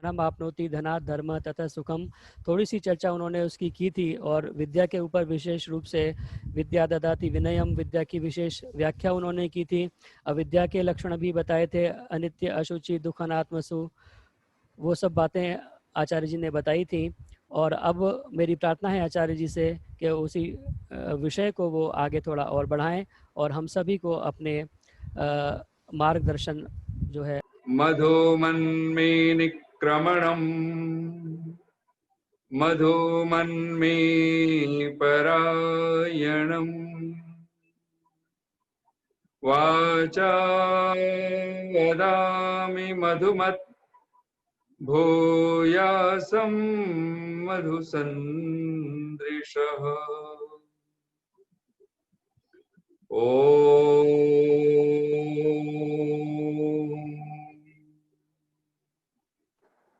धनम आपनोति धनात् धर्म तथा सुखम, थोड़ी सी चर्चा उन्होंने उसकी की थी। और विद्या के ऊपर विशेष रूप से विद्या ददाति विनयम, विद्या की विशेष व्याख्या उन्होंने की थी। अविद्या के लक्षण भी बताए थे, अनित्य, अशुचि, दुख, अनात्मसु, वो सब बातें आचार्य जी ने बताई थी। और अब मेरी प्रार्थना है आचार्य जी से कि उसी विषय को वो आगे थोड़ा और बढ़ाएं और हम सभी को अपने मार्गदर्शन जो है। मधुमन्मे निक्रमणम् मधुमन्मे परायणम् वाचा वदामि मधुमत् भूयासं मधुसन्दृशः।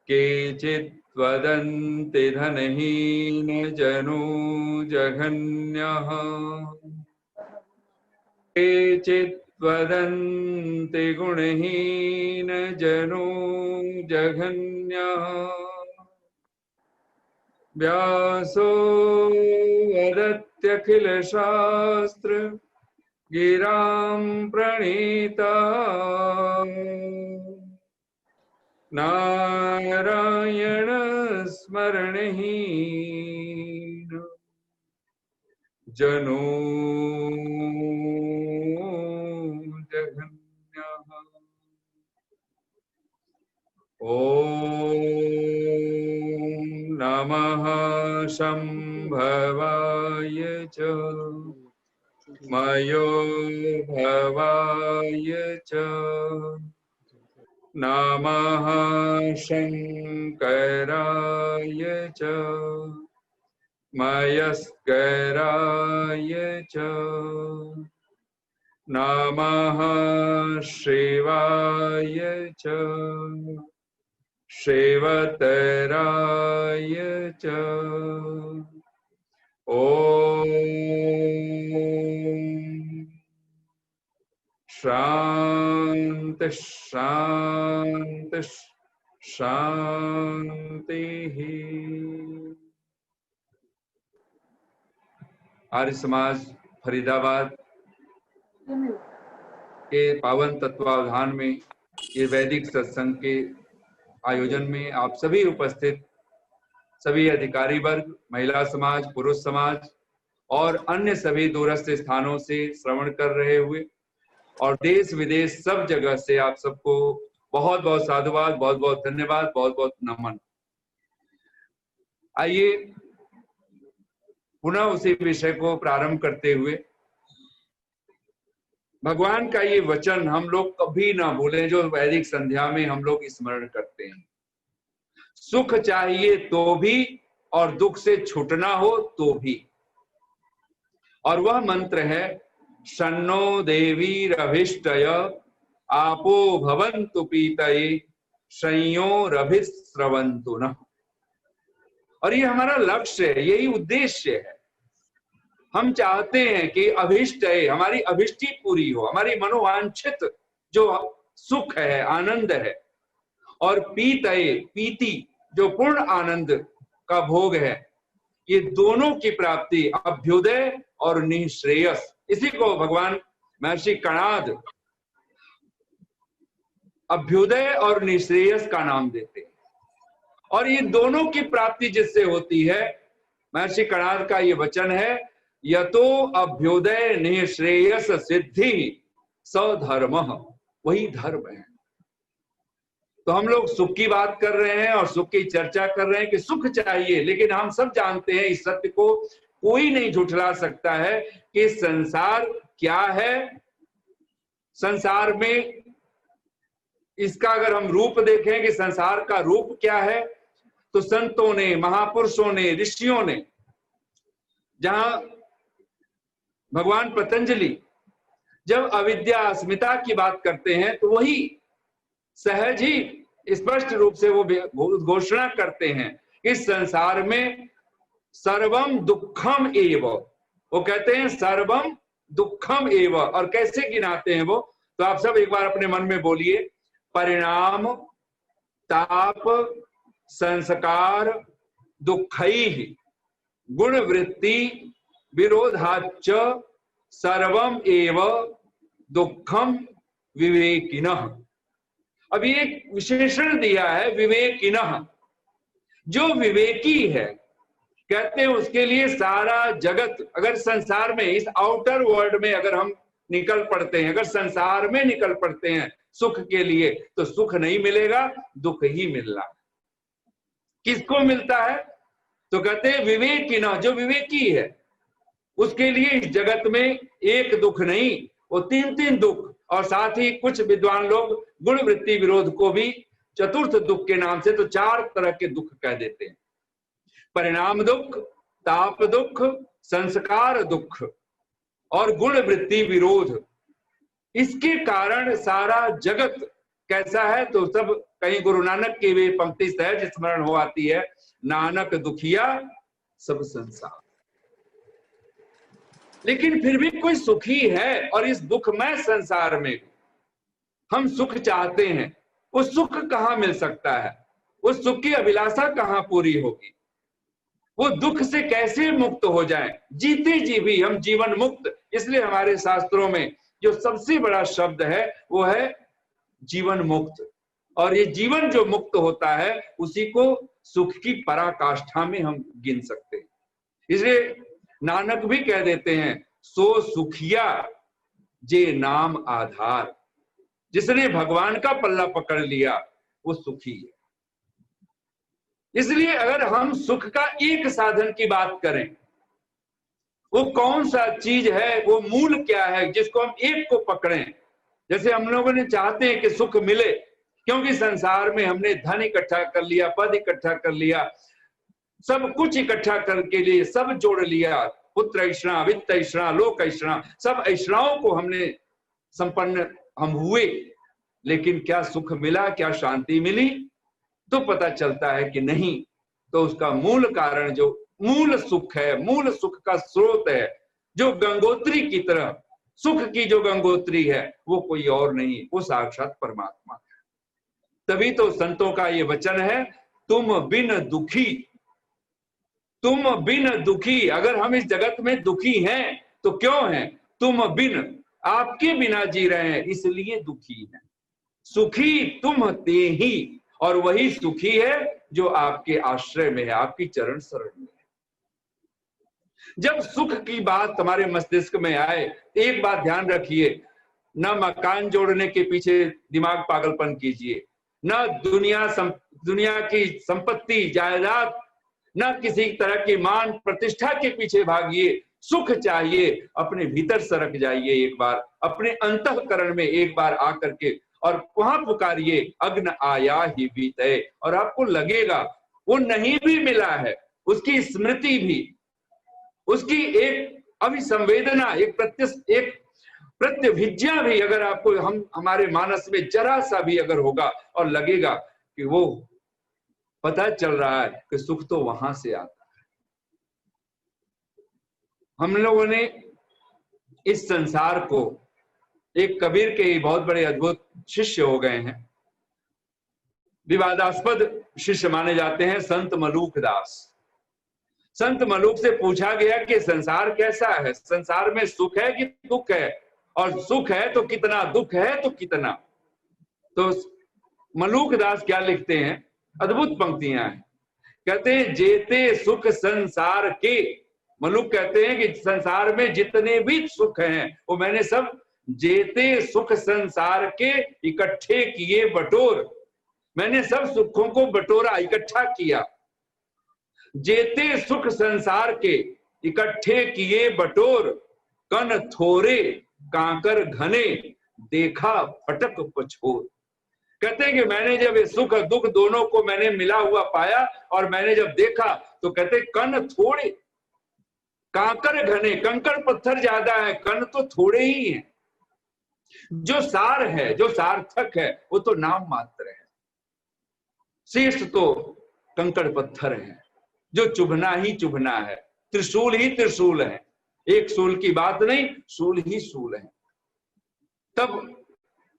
केचित् वदन्ति धनहीनजनो जघन्यः, केचित् वदन्ति गुणहीनजनो जघन्यः। व्यासो वदत्यखिलशास्त्र गिरां प्रणीता, नारायण स्मरणहीन जनो जघन्यः। ॐ नमः शम्भवाय च मयो भवाय च, नमः शङ्कराय च मयस्कराय च, नमः शिवाय च शिवतराय च। ॐ शान्ति शान्ति शान्तिः। आर्य समाज फरीदाबाद के पावन तत्वावधान में ये वैदिक सत्संग के आयोजन में आप सभी उपस्थित सभी अधिकारी वर्ग, महिला समाज, पुरुष समाज और अन्य सभी दूरस्थ स्थानों से श्रवण कर रहे हुए और देश विदेश सब जगह से आप सबको बहुत बहुत साधुवाद, बहुत बहुत धन्यवाद, बहुत बहुत नमन। आइए पुनः उसी विषय को प्रारंभ करते हुए भगवान का ये वचन हम लोग कभी ना भूलें जो वैदिक संध्या में हम लोग स्मरण करते हैं। सुख चाहिए तो भी और दुख से छूटना हो तो भी, और वह मंत्र है शन्नो देवीरभिष्टय आपो भवन्तु पीतये संयोरभिस्रवन्तु नः। और ये हमारा लक्ष्य है, यही उद्देश्य है। हम चाहते हैं कि अभिष्ट हमारी अभिष्टि पूरी हो, हमारी मनोवांछित जो सुख है, आनंद है, और पीति जो पूर्ण आनंद का भोग है, ये दोनों की प्राप्ति अभ्युदय और निःश्रेयस, इसी को भगवान महर्षि कणाद अभ्युदय और निःश्रेयस का नाम देते हैं। और ये दोनों की प्राप्ति जिससे होती है, महर्षि कणाद का ये वचन है, यतो अभ्युदय निःश्रेयस सिद्धि सधर्मः, वही धर्म है। तो हम लोग सुख की बात कर रहे हैं और सुख की चर्चा कर रहे हैं कि सुख चाहिए, लेकिन हम सब जानते हैं इस सत्य को कोई नहीं झुठला सकता है कि संसार क्या है। संसार में इसका अगर हम रूप देखें कि संसार का रूप क्या है, तो संतों ने, महापुरुषों ने, ऋषियों ने, जहां भगवान पतंजलि जब अविद्या अस्मिता की बात करते हैं तो वही सहज ही स्पष्ट रूप से वो घोषणा करते हैं कि संसार में सर्वम दुखम एव, वो कहते हैं सर्वम दुखम एव। और कैसे गिनाते हैं वो, तो आप सब एक बार अपने मन में बोलिए, परिणाम, ताप, संस्कार दुःखैः गुणवृत्ति विरोधाच्च सर्वम एव दुःखम विवेकिनः। अब ये एक विशेषण दिया है विवेकिनः, जो विवेकी है कहते हैं उसके लिए सारा जगत, अगर संसार में इस आउटर वर्ल्ड में अगर हम निकल पड़ते हैं, अगर संसार में निकल पड़ते हैं सुख के लिए, तो सुख नहीं मिलेगा, दुख ही मिलना। किसको मिलता है? तो कहते हैं विवेकिनः, जो विवेकी है उसके लिए इस जगत में एक दुख नहीं, वो तीन तीन दुख, और साथ ही कुछ विद्वान लोग गुण वृत्ति विरोध को भी चतुर्थ दुख के नाम से, तो चार तरह के दुख कह देते हैं। परिणाम दुख, ताप दुख, संस्कार दुख और गुण वृत्ति विरोध। इसके कारण सारा जगत कैसा है? तो सब कहीं गुरु नानक की वे पंक्ति सहज स्मरण हो आती है, नानक दुखिया सब संसार। लेकिन फिर भी कोई सुखी है, और इस दुखमय संसार में हम सुख चाहते हैं। वो सुख कहाँ मिल सकता है? उस सुख की अभिलाषा कहाँ पूरी होगी? वो दुख से कैसे मुक्त हो जाए? जीते जी भी हम जीवन मुक्त। इसलिए हमारे शास्त्रों में जो सबसे बड़ा शब्द है वो है जीवन मुक्त, और ये जीवन जो मुक्त होता है उसी को सुख की पराकाष्ठा में हम गिन सकते हैं। इसलिए नानक भी कह देते हैं, सो सुखिया जे नाम आधार। जिसने भगवान का पल्ला पकड़ लिया वो सुखी है। इसलिए अगर हम सुख का एक साधन की बात करें, वो कौन सा चीज है, वो मूल क्या है जिसको हम एक को पकड़ें? जैसे हम लोगों ने चाहते हैं कि सुख मिले, क्योंकि संसार में हमने धन इकट्ठा कर लिया, पद इकट्ठा कर लिया, सब कुछ इकट्ठा करके लिए सब जोड़ लिया, पुत्र ऐषणा, वित्त ऐषणा, लोक ऐषणा, सब ऐषणाओं को हमने संपन्न हम हुए, लेकिन क्या सुख मिला, क्या शांति मिली? तो पता चलता है कि नहीं। तो उसका मूल कारण, जो मूल सुख है, मूल सुख का स्रोत है, जो गंगोत्री की तरह सुख की जो गंगोत्री है, वो कोई और नहीं, वो साक्षात परमात्मा है। तभी तो संतों का ये वचन है, तुम बिन दुखी, तुम बिन दुखी। अगर हम इस जगत में दुखी हैं तो क्यों हैं? तुम बिन, आपके बिना जी रहे हैं इसलिए दुखी हैं। सुखी तुम ते ही, और वही सुखी है जो आपके आश्रय में है, आपकी चरण शरण में है। जब सुख की बात तुम्हारे मस्तिष्क में आए, एक बात ध्यान रखिए, न मकान जोड़ने के पीछे दिमाग पागलपन कीजिए, न दुनिया की संपत्ति जायदाद, न किसी तरह की मान प्रतिष्ठा के पीछे भागिए। सुख चाहिए, अपने भीतर सरक जाइए, एक बार अपने अंतःकरण में एक बार आकर के, और वहां पुकारिए, अग्न आया ही बीते, और आपको लगेगा वो नहीं भी मिला है, उसकी स्मृति भी, उसकी एक अभिसंवेदना, एक प्रत्यभिज्ञा भी अगर आपको हमारे मानस में जरा सा भी अगर होगा, और लगेगा कि वो पता चल रहा है कि सुख तो वहां से आता है। हम लोगों ने इस संसार को, एक कबीर के ही बहुत बड़े अद्भुत शिष्य हो गए हैं, विवादास्पद शिष्य माने जाते हैं संत मलूक दास। संत मलूक से पूछा गया कि संसार कैसा है, संसार में सुख है कि दुख है, और सुख है तो कितना, दुख है तो कितना? तो मलूक दास क्या लिखते हैं, अद्भुत पंक्तियां हैं। कहते हैं, जेते सुख संसार के, मलूक कहते हैं कि संसार में जितने भी सुख हैं वो मैंने सब जेते सुख संसार के इकट्ठे किए बटोर, मैंने सब सुखों को बटोरा, इकट्ठा किया। जेते सुख संसार के इकट्ठे किए बटोर, कन थोरे कांकर घने, देखा फटक पछोर। कहते हैं कि मैंने जब ये सुख दुख दोनों को मैंने मिला हुआ पाया, और मैंने जब देखा, तो कहते कन थोड़े कांकर घने, कंकड़ पत्थर ज्यादा है, कन तो थोड़े ही हैं। जो सार है, जो सार्थक है, वो तो नाम मात्र है, श्रेष्ठ तो कंकड़ पत्थर है, जो चुभना ही चुभना है, त्रिशूल ही त्रिशूल है, एक शूल की बात नहीं, शूल ही शूल है। तब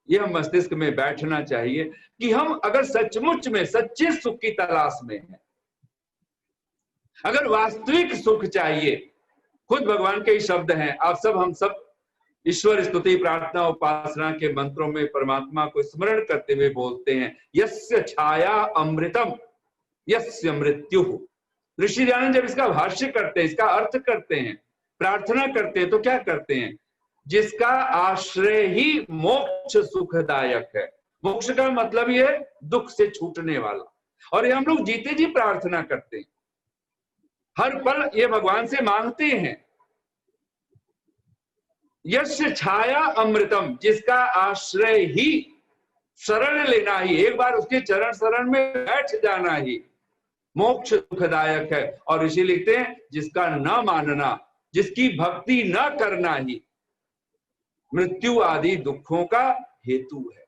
यह मस्तिष्क में बैठना चाहिए कि हम अगर सचमुच में सच्चे सुख की तलाश में हैं, अगर वास्तविक सुख चाहिए, खुद भगवान के ही शब्द हैं, आप सब हम सब ईश्वर स्तुति प्रार्थना उपासना के मंत्रों में परमात्मा को स्मरण करते हुए बोलते हैं, यस्य छाया अमृतम यस्य मृत्यु। ऋषि दयानंद जब इसका भाष्य करते हैं, इसका अर्थ करते हैं, प्रार्थना करते हैं, तो क्या करते हैं? जिसका आश्रय ही मोक्ष सुखदायक है। मोक्ष का मतलब ये दुख से छूटने वाला, और ये हम लोग जीते जी प्रार्थना करते हैं, हर पल ये भगवान से मांगते हैं। यस्य छाया अमृतम, जिसका आश्रय ही, शरण लेना ही, एक बार उसके चरण शरण में बैठ जाना ही मोक्ष सुखदायक है। और ऋषि लिखते हैं जिसका न मानना, जिसकी भक्ति न करना ही मृत्यु आदि दुखों का हेतु है।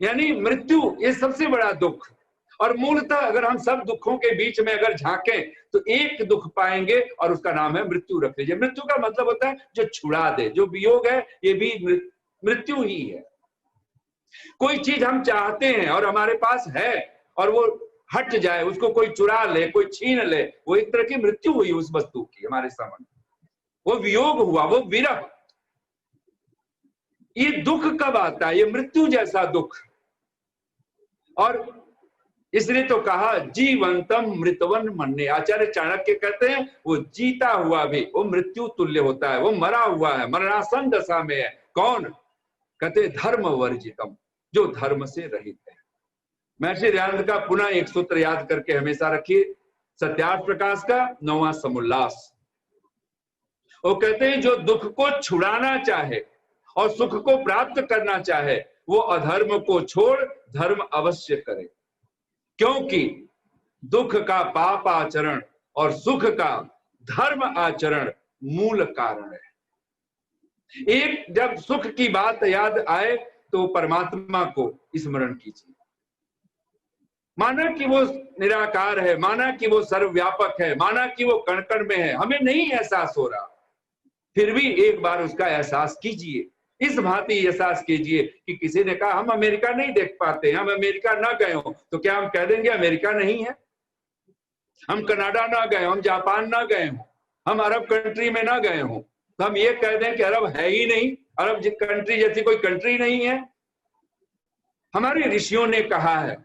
यानी मृत्यु ये सबसे बड़ा दुख, और मूलतः अगर हम सब दुखों के बीच में अगर झांकें तो एक दुख पाएंगे और उसका नाम है मृत्यु। रख लीजिए, मृत्यु का मतलब होता है जो छुड़ा दे, जो वियोग है ये भी मृत्यु ही है। कोई चीज हम चाहते हैं और हमारे पास है और वो हट जाए, उसको कोई चुरा ले, कोई छीन ले, वो एक तरह की मृत्यु हुई उस वस्तु की हमारे सामने, वो वियोग हुआ, वो विरह। ये दुख कब आता है? ये मृत्यु जैसा दुख। और इसलिए तो कहा जीवंतम मृतवन मन्ने। आचार्य चाणक्य कहते हैं वो जीता हुआ भी वो मृत्यु तुल्य होता है, वो मरा हुआ है, मरणासन दशा में है। कौन? कहते धर्म वर्जितम, जो धर्म से रहित है। महर्षि दयानंद का पुनः एक सूत्र याद करके हमेशा रखिए, सत्यार्थ प्रकाश का 9वां समुल्लास। वो कहते हैं जो दुख को छुड़ाना चाहे और सुख को प्राप्त करना चाहे वो अधर्म को छोड़ धर्म अवश्य करे, क्योंकि दुख का पाप आचरण और सुख का धर्म आचरण मूल कारण है। एक जब सुख की बात याद आए तो परमात्मा को स्मरण कीजिए, माना कि वो निराकार है, माना कि वो सर्वव्यापक है, माना कि वो कण कण में है, हमें नहीं एहसास हो रहा, फिर भी एक बार उसका एहसास कीजिए। इस भांति एहसास कीजिए कि किसी ने कहा हम अमेरिका नहीं देख पाते, हम अमेरिका ना गए हो, तो क्या हम कह देंगे अमेरिका नहीं है? हम कनाडा ना गए, हम जापान ना गए हो, हम अरब कंट्री में ना गए हो, तो हम ये कह दें कि अरब है ही नहीं, अरब कंट्री जैसी कोई कंट्री नहीं है? हमारे ऋषियों ने कहा है,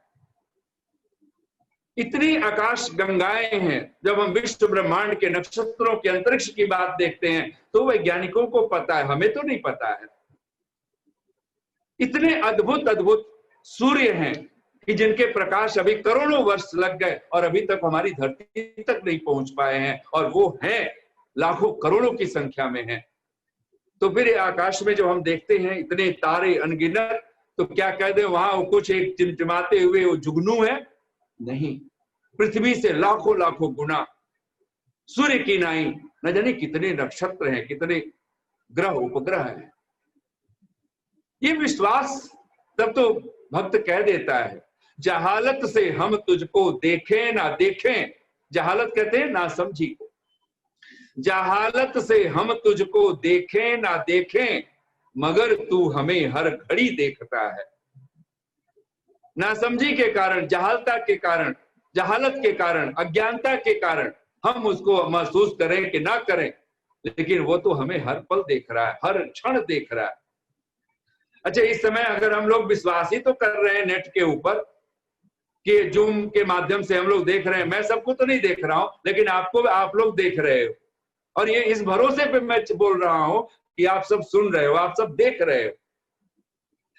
इतनी आकाश गंगाएं हैं, जब हम विश्व ब्रह्मांड के नक्षत्रों के अंतरिक्ष की बात देखते हैं तो वैज्ञानिकों को पता है, हमें तो नहीं पता है। इतने अद्भुत अद्भुत सूर्य हैं कि जिनके प्रकाश अभी करोड़ों वर्ष लग गए और अभी तक हमारी धरती तक नहीं पहुंच पाए हैं, और वो हैं लाखों करोड़ों की संख्या में हैं। तो फिर आकाश में जो हम देखते हैं इतने तारे अनगिनत, तो क्या कह दे वहां कुछ एक टिमटिमाते हुए वो जुगनू है? नहीं, पृथ्वी से लाखों लाखों गुना सूर्य की नाई न जाने कितने नक्षत्र हैं, कितने ग्रह उपग्रह हैं। ये विश्वास तब तो भक्त कह देता है, जहालत से हम तुझको देखें ना देखें, जहालत कहते हैं ना समझी को, जहालत से हम तुझको देखें ना देखें मगर तू हमें हर घड़ी देखता है। नासमझी के कारण, जहालता के कारण, जहालत के कारण, अज्ञानता के कारण हम उसको महसूस करें कि ना करें, लेकिन वो तो हमें हर पल देख रहा है, हर क्षण देख रहा है। अच्छा, इस समय अगर हम लोग विश्वास ही तो कर रहे हैं नेट के ऊपर कि जूम के माध्यम से हम लोग देख रहे हैं, मैं सबको तो नहीं देख रहा हूं, लेकिन आपको आप लोग देख रहे हो, और ये इस भरोसे पे मैं बोल रहा हूं कि आप सब सुन रहे हो, आप सब देख रहे हो।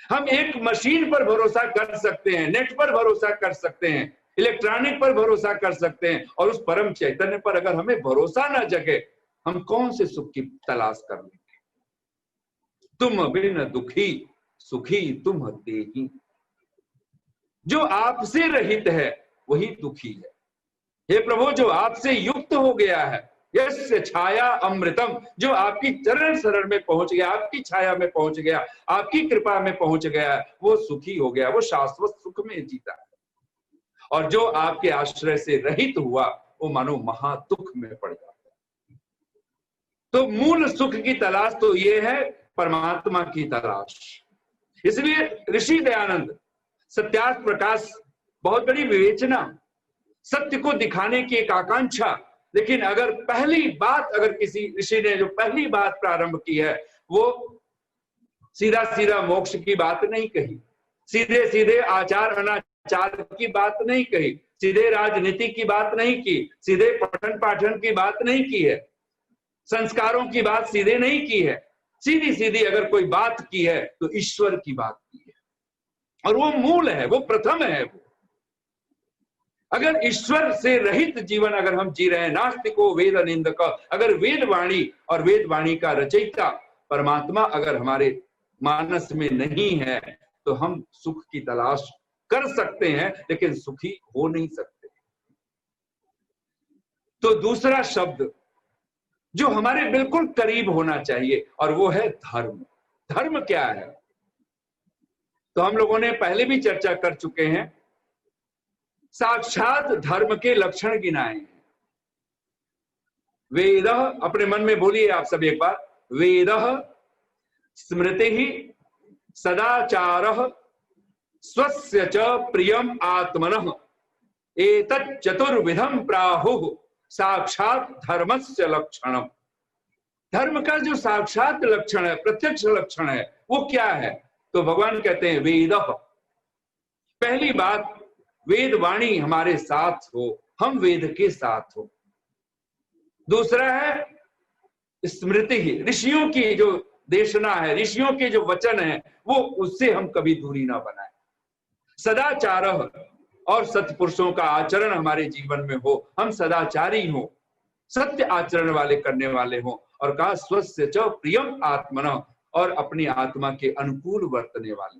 हम एक मशीन पर भरोसा कर सकते हैं, नेट पर भरोसा कर सकते हैं, इलेक्ट्रॉनिक पर भरोसा कर सकते हैं, और उस परम चैतन्य पर अगर हमें भरोसा ना जगे, हम कौन से सुख की तलाश कर लेंगे? तुम बिन दुखी सुखी तुम देही। जो आपसे रहित है वही दुखी है। हे प्रभु, जो आपसे युक्त हो गया है, यस्य छाया अमृतम, जो आपकी चरण शरण में पहुंच गया, आपकी छाया में पहुंच गया, आपकी कृपा में पहुंच गया, वो सुखी हो गया, वो शाश्वत सुख में जीता है। और जो आपके आश्रय से रहित हुआ वो मानो महा दुख में पड़ जाता है। तो मूल सुख की तलाश तो ये है परमात्मा की तलाश। इसलिए ऋषि दयानंद सत्यार्थ प्रकाश, बहुत बड़ी विवेचना, सत्य को दिखाने की एक आकांक्षा। लेकिन अगर पहली बात, अगर किसी ऋषि ने जो पहली बात प्रारंभ की है, वो सीधा सीधा मोक्ष की बात नहीं कही, सीधे सीधे आचार अनाचार की बात नहीं कही, सीधे राजनीति की बात नहीं की, सीधे पठन पाठन की बात नहीं की है, संस्कारों की बात सीधे नहीं की है। सीधी सीधी अगर कोई बात की है तो ईश्वर की बात की है, और वो मूल है, वो प्रथम है। वो अगर ईश्वर से रहित जीवन अगर हम जी रहे हैं, नास्तिको वेद निंदक, अगर वेद वाणी और वेद वाणी का रचयिता परमात्मा अगर हमारे मानस में नहीं है, तो हम सुख की तलाश कर सकते हैं लेकिन सुखी हो नहीं सकते। तो दूसरा शब्द जो हमारे बिल्कुल करीब होना चाहिए, और वो है धर्म। धर्म क्या है? तो हम लोगों ने पहले भी चर्चा कर चुके हैं, साक्षात धर्म के लक्षण गिनाए हैं। वेद, अपने मन में बोलिए आप सब एक बार, वेद स्मृति सदाचारः स्वस्य च प्रियम आत्मनः एतत् चतुर्विधम प्राहुः साक्षात धर्मस्य लक्षणम। धर्म का जो साक्षात लक्षण है, प्रत्यक्ष लक्षण है, वो क्या है? तो भगवान कहते हैं वेद। पहली बात, वेद वाणी हमारे साथ हो, हम वेद के साथ हो। दूसरा है स्मृति, ऋषियों की जो देशना है, ऋषियों के जो वचन है, वो उससे हम कभी दूरी ना बनाए। सदाचार, और सत्पुरुषों का आचरण हमारे जीवन में हो, हम सदाचारी हो, सत्य आचरण वाले करने वाले हो। और कहा स्वस्य च प्रियम आत्मनः, और अपनी आत्मा के अनुकूल वर्तने वाले।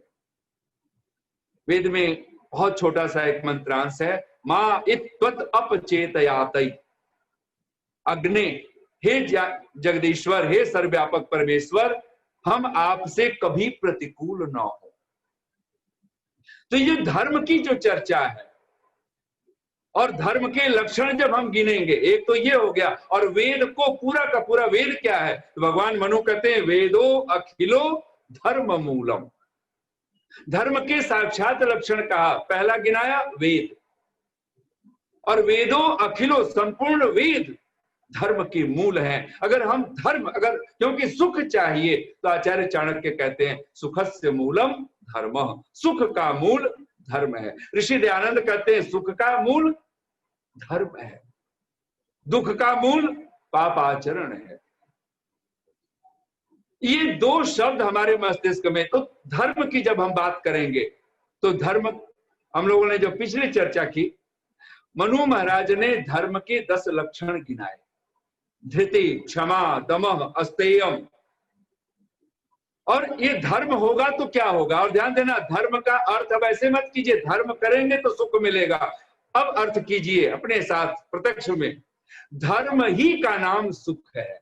वेद में बहुत छोटा सा एक मंत्रांश है, मां इत्त्वत् अपचेतयातै। अग्ने, हे जगदीश्वर, हे सर्वव्यापक परमेश्वर, हम आपसे कभी प्रतिकूल न हो। तो ये धर्म की जो चर्चा है, और धर्म के लक्षण जब हम गिनेंगे, एक तो ये हो गया, और वेद को पूरा का पूरा, वेद क्या है? तो भगवान मनु कहते हैं वेदो अखिलो धर्म मूलम। धर्म के साक्षात लक्षण कहा, पहला गिनाया वेद, और वेदो अखिलो, संपूर्ण वेद धर्म के मूल हैं। अगर हम धर्म, अगर क्योंकि सुख चाहिए, तो आचार्य चाणक्य कहते हैं सुखस्य मूलम धर्म, सुख का मूल धर्म है। ऋषि दयानंद कहते हैं सुख का मूल धर्म है, दुख का मूल पापाचरण है। ये दो शब्द हमारे मस्तिष्क में, तो धर्म की जब हम बात करेंगे, तो धर्म, हम लोगों ने जो पिछली चर्चा की, मनु महाराज ने धर्म के 10 लक्षण गिनाए, धृति, क्षमा, दमः, अस्तेयम। और ये धर्म होगा तो क्या होगा? और ध्यान देना, धर्म का अर्थ अब ऐसे मत कीजिए धर्म करेंगे तो सुख मिलेगा। अब अर्थ कीजिए अपने साथ प्रत्यक्ष में, धर्म ही का नाम सुख है।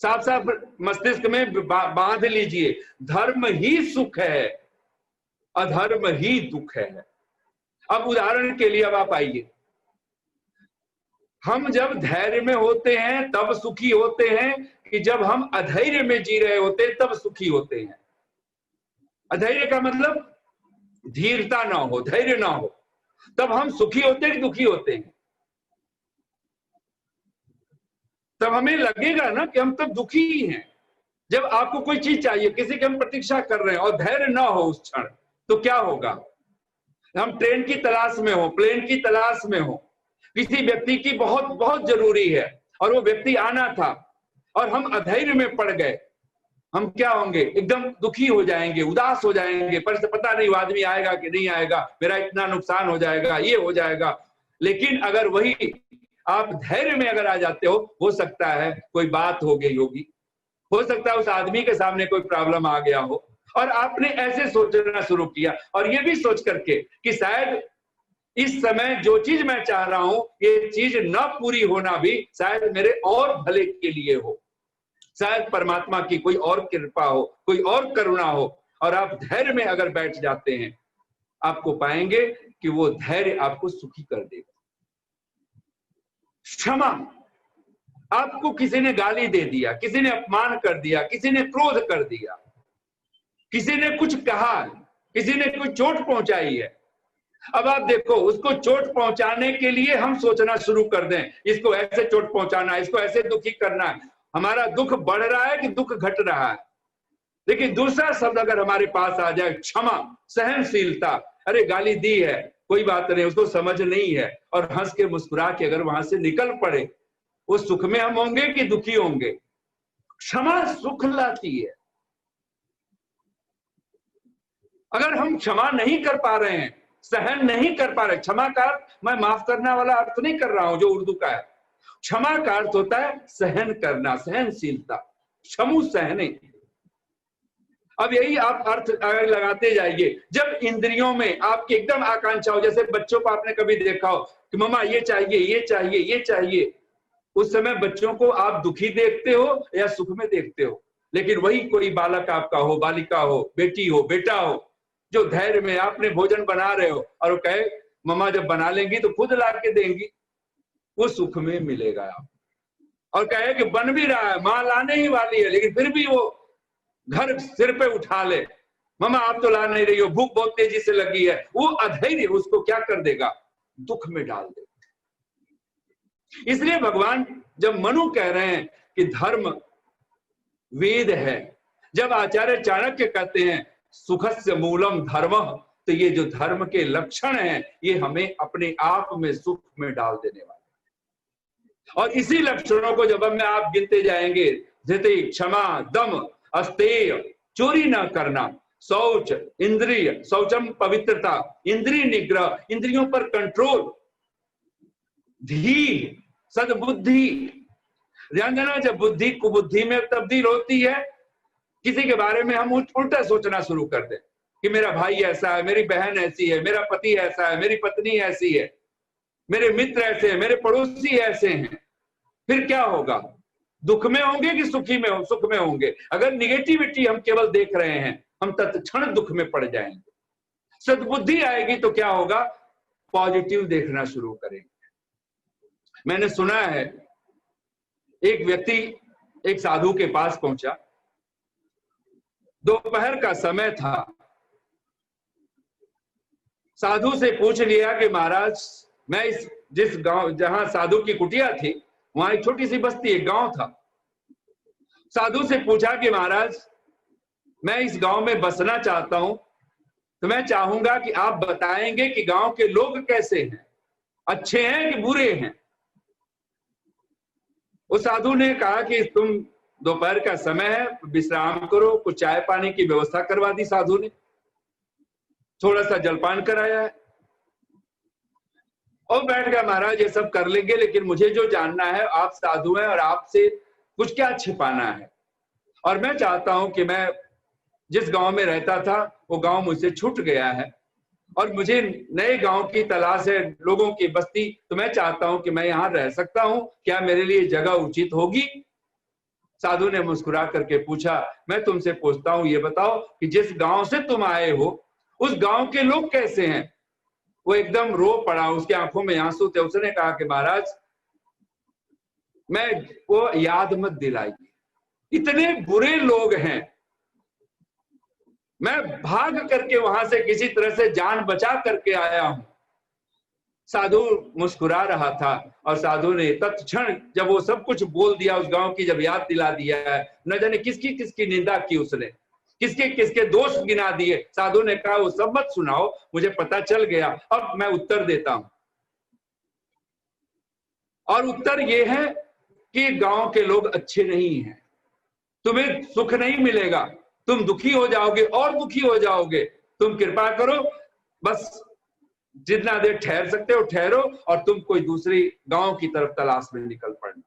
साफ साफ मस्तिष्क में बांध लीजिए, धर्म ही सुख है, अधर्म ही दुख है। अब उदाहरण के लिए अब आप आइए, हम जब धैर्य में होते हैं तब सुखी होते हैं, कि जब हम अधैर्य में जी रहे होते हैं तब सुखी होते हैं? अधैर्य का मतलब धीरता ना हो, धैर्य ना हो, तब हम सुखी होते हैं कि दुखी होते हैं? तब हमें लगेगा ना कि हम तब दुखी ही हैं। जब आपको कोई चीज चाहिए, किसी की हम प्रतीक्षा कर रहे हैं और धैर्य ना हो उस क्षण, तो क्या होगा? हम ट्रेन की तलाश में हो, प्लेन की तलाश में हो, किसी व्यक्ति की बहुत बहुत जरूरी है और वो व्यक्ति आना था, और हम अधैर्य में पड़ गए, हम क्या होंगे? एकदम दुखी हो जाएंगे, उदास हो जाएंगे, पर से पता नहीं वो आदमी आएगा कि नहीं आएगा, मेरा इतना नुकसान हो जाएगा, ये हो जाएगा। लेकिन अगर वही आप धैर्य में अगर आ जाते हो सकता है कोई बात हो गई होगी, हो सकता है उस आदमी के सामने कोई प्रॉब्लम आ गया हो, और आपने ऐसे सोचना शुरू किया, और ये भी सोच करके कि शायद इस समय जो चीज मैं चाह रहा हूं, ये चीज न पूरी होना भी शायद मेरे और भले के लिए हो, शायद परमात्मा की कोई और कृपा हो, कोई और करुणा हो, और आप धैर्य में अगर बैठ जाते हैं, आपको पाएंगे कि वो धैर्य आपको सुखी कर देगा। क्षमा, आपको किसी ने गाली दे दिया, किसी ने अपमान कर दिया, किसी ने क्रोध कर दिया, किसी ने कुछ कहा, किसी ने कुछ चोट पहुंचाई है। अब आप देखो, उसको चोट पहुंचाने के लिए हम सोचना शुरू कर दें, इसको ऐसे चोट पहुंचाना है, इसको ऐसे दुखी करना है। हमारा दुख बढ़ रहा है कि दुख घट रहा है? लेकिन दूसरा शब्द अगर हमारे पास आ जाए, क्षमा, सहनशीलता, अरे गाली दी है, कोई बात नहीं, उसको समझ नहीं है, और हंस के मुस्कुरा के अगर वहां से निकल पड़े, उस सुख में हम होंगे कि दुखी होंगे? क्षमा सुख लाती है। अगर हम क्षमा नहीं कर पा रहे हैं, सहन नहीं कर पा रहे, क्षमा का मैं माफ करना वाला अर्थ नहीं कर रहा हूं जो उर्दू का है। क्षमा का अर्थ होता है सहन करना, सहनशीलता, क्षमु सहने। अब यही आप अर्थ अगर लगाते जाइए, जब इंद्रियों में आपकी एकदम आकांक्षा हो, जैसे बच्चों को आपने कभी देखा हो कि मम्मा ये चाहिए, ये चाहिए, ये चाहिए, उस समय बच्चों को आप दुखी देखते हो या सुख में देखते हो? लेकिन वही कोई बालक आपका हो, बालिका हो, बेटी हो, बेटा हो, जो धैर्य में आपने भोजन बना रहे हो और वो कहे मम्मा जब बना लेंगी तो खुद ला के देंगी, वो सुख में मिलेगा आप। और कहे कि बन भी रहा है, माँ लाने ही वाली है, लेकिन फिर भी वो घर सिर पे उठा ले, मम्मा आप तो ला नहीं रही हो, भूख बहुत तेजी से लगी है, वो अधैर्य उसको क्या कर देगा? दुख में डाल देगा। इसलिए भगवान जब मनु कह रहे हैं कि धर्म वेद है, जब आचार्य चाणक्य कहते हैं सुखस्य मूलम धर्म, तो ये जो धर्म के लक्षण हैं, ये हमें अपने आप में सुख में डाल देने वाले। और इसी लक्षणों को जब हम आप गिनते जाएंगे, धृति, क्षमा, दम, अस्तेय, चोरी न करना, शौच, इंद्रिय, शौचम पवित्रता, इंद्रिय निग्रह, इंद्रियों पर कंट्रोल, धी, सद्बुद्धि। ध्यान देना, जब बुद्धि कुबुद्धि में तब्दील होती है, किसी के बारे में हम उल्टा सोचना शुरू कर दें कि मेरा भाई ऐसा है, मेरी बहन ऐसी है, मेरा पति ऐसा है, मेरी पत्नी ऐसी है, मेरे मित्र ऐसे हैं, मेरे पड़ोसी ऐसे हैं, फिर क्या होगा? दुख में होंगे कि सुखी में सुख में होंगे? अगर निगेटिविटी हम केवल देख रहे हैं, हम तत्क्षण दुख में पड़ जाएंगे। सद्बुद्धि आएगी तो क्या होगा? पॉजिटिव देखना शुरू करेंगे। मैंने सुना है, एक व्यक्ति एक साधु के पास पहुंचा, दोपहर का समय था, साधु से पूछ लिया कि महाराज मैं इस जिस गांव जहां साधु की कुटिया थी, वहां एक छोटी सी बस्ती, एक गांव था। साधु से पूछा कि महाराज मैं इस गांव में बसना चाहता हूं, तो मैं चाहूंगा कि आप बताएंगे कि गांव के लोग कैसे हैं, अच्छे हैं कि बुरे हैं। उस साधु ने कहा कि तुम दोपहर का समय है, विश्राम करो, कुछ चाय पानी की व्यवस्था करवा दी साधु ने, थोड़ा सा जलपान कराया है और बैठ गया। महाराज ये सब कर लेंगे, लेकिन मुझे जो जानना है, आप साधु हैं और आपसे कुछ क्या छिपाना है, और मैं चाहता हूं कि मैं जिस गांव में रहता था वो गांव मुझसे छूट गया है और मुझे नए गांव की तलाश है, लोगों की बस्ती, तो मैं चाहता हूं कि मैं यहाँ रह सकता हूं, क्या मेरे लिए जगह उचित होगी? साधु ने मुस्कुरा करके पूछा, मैं तुमसे पूछता हूं, ये बताओ कि जिस गांव से तुम आए हो उस गांव के लोग कैसे हैं? वो एकदम रो पड़ा, उसकी आंखों में आंसू थे। उसने कहा कि महाराज मैं वो याद मत दिलाइए, इतने बुरे लोग हैं, मैं भाग करके वहां से किसी तरह से जान बचा करके आया हूं। साधु मुस्कुरा रहा था और साधु ने तत्क्षण जब वो सब कुछ बोल दिया, उस गांव की जब याद दिला दिया है, न जाने किसकी किसकी निंदा की उसने, किसके किसके दोष गिना दिए। साधु ने कहा वो सब मत सुनाओ, मुझे पता चल गया, अब मैं उत्तर देता हूं। और उत्तर ये है कि गांव के लोग अच्छे नहीं हैं, तुम्हें सुख नहीं मिलेगा, तुम दुखी हो जाओगे और दुखी हो जाओगे। तुम कृपा करो, बस जितना देर ठहर सकते हो ठहरो और तुम कोई दूसरी गांव की तरफ तलाश में निकल पड़ना।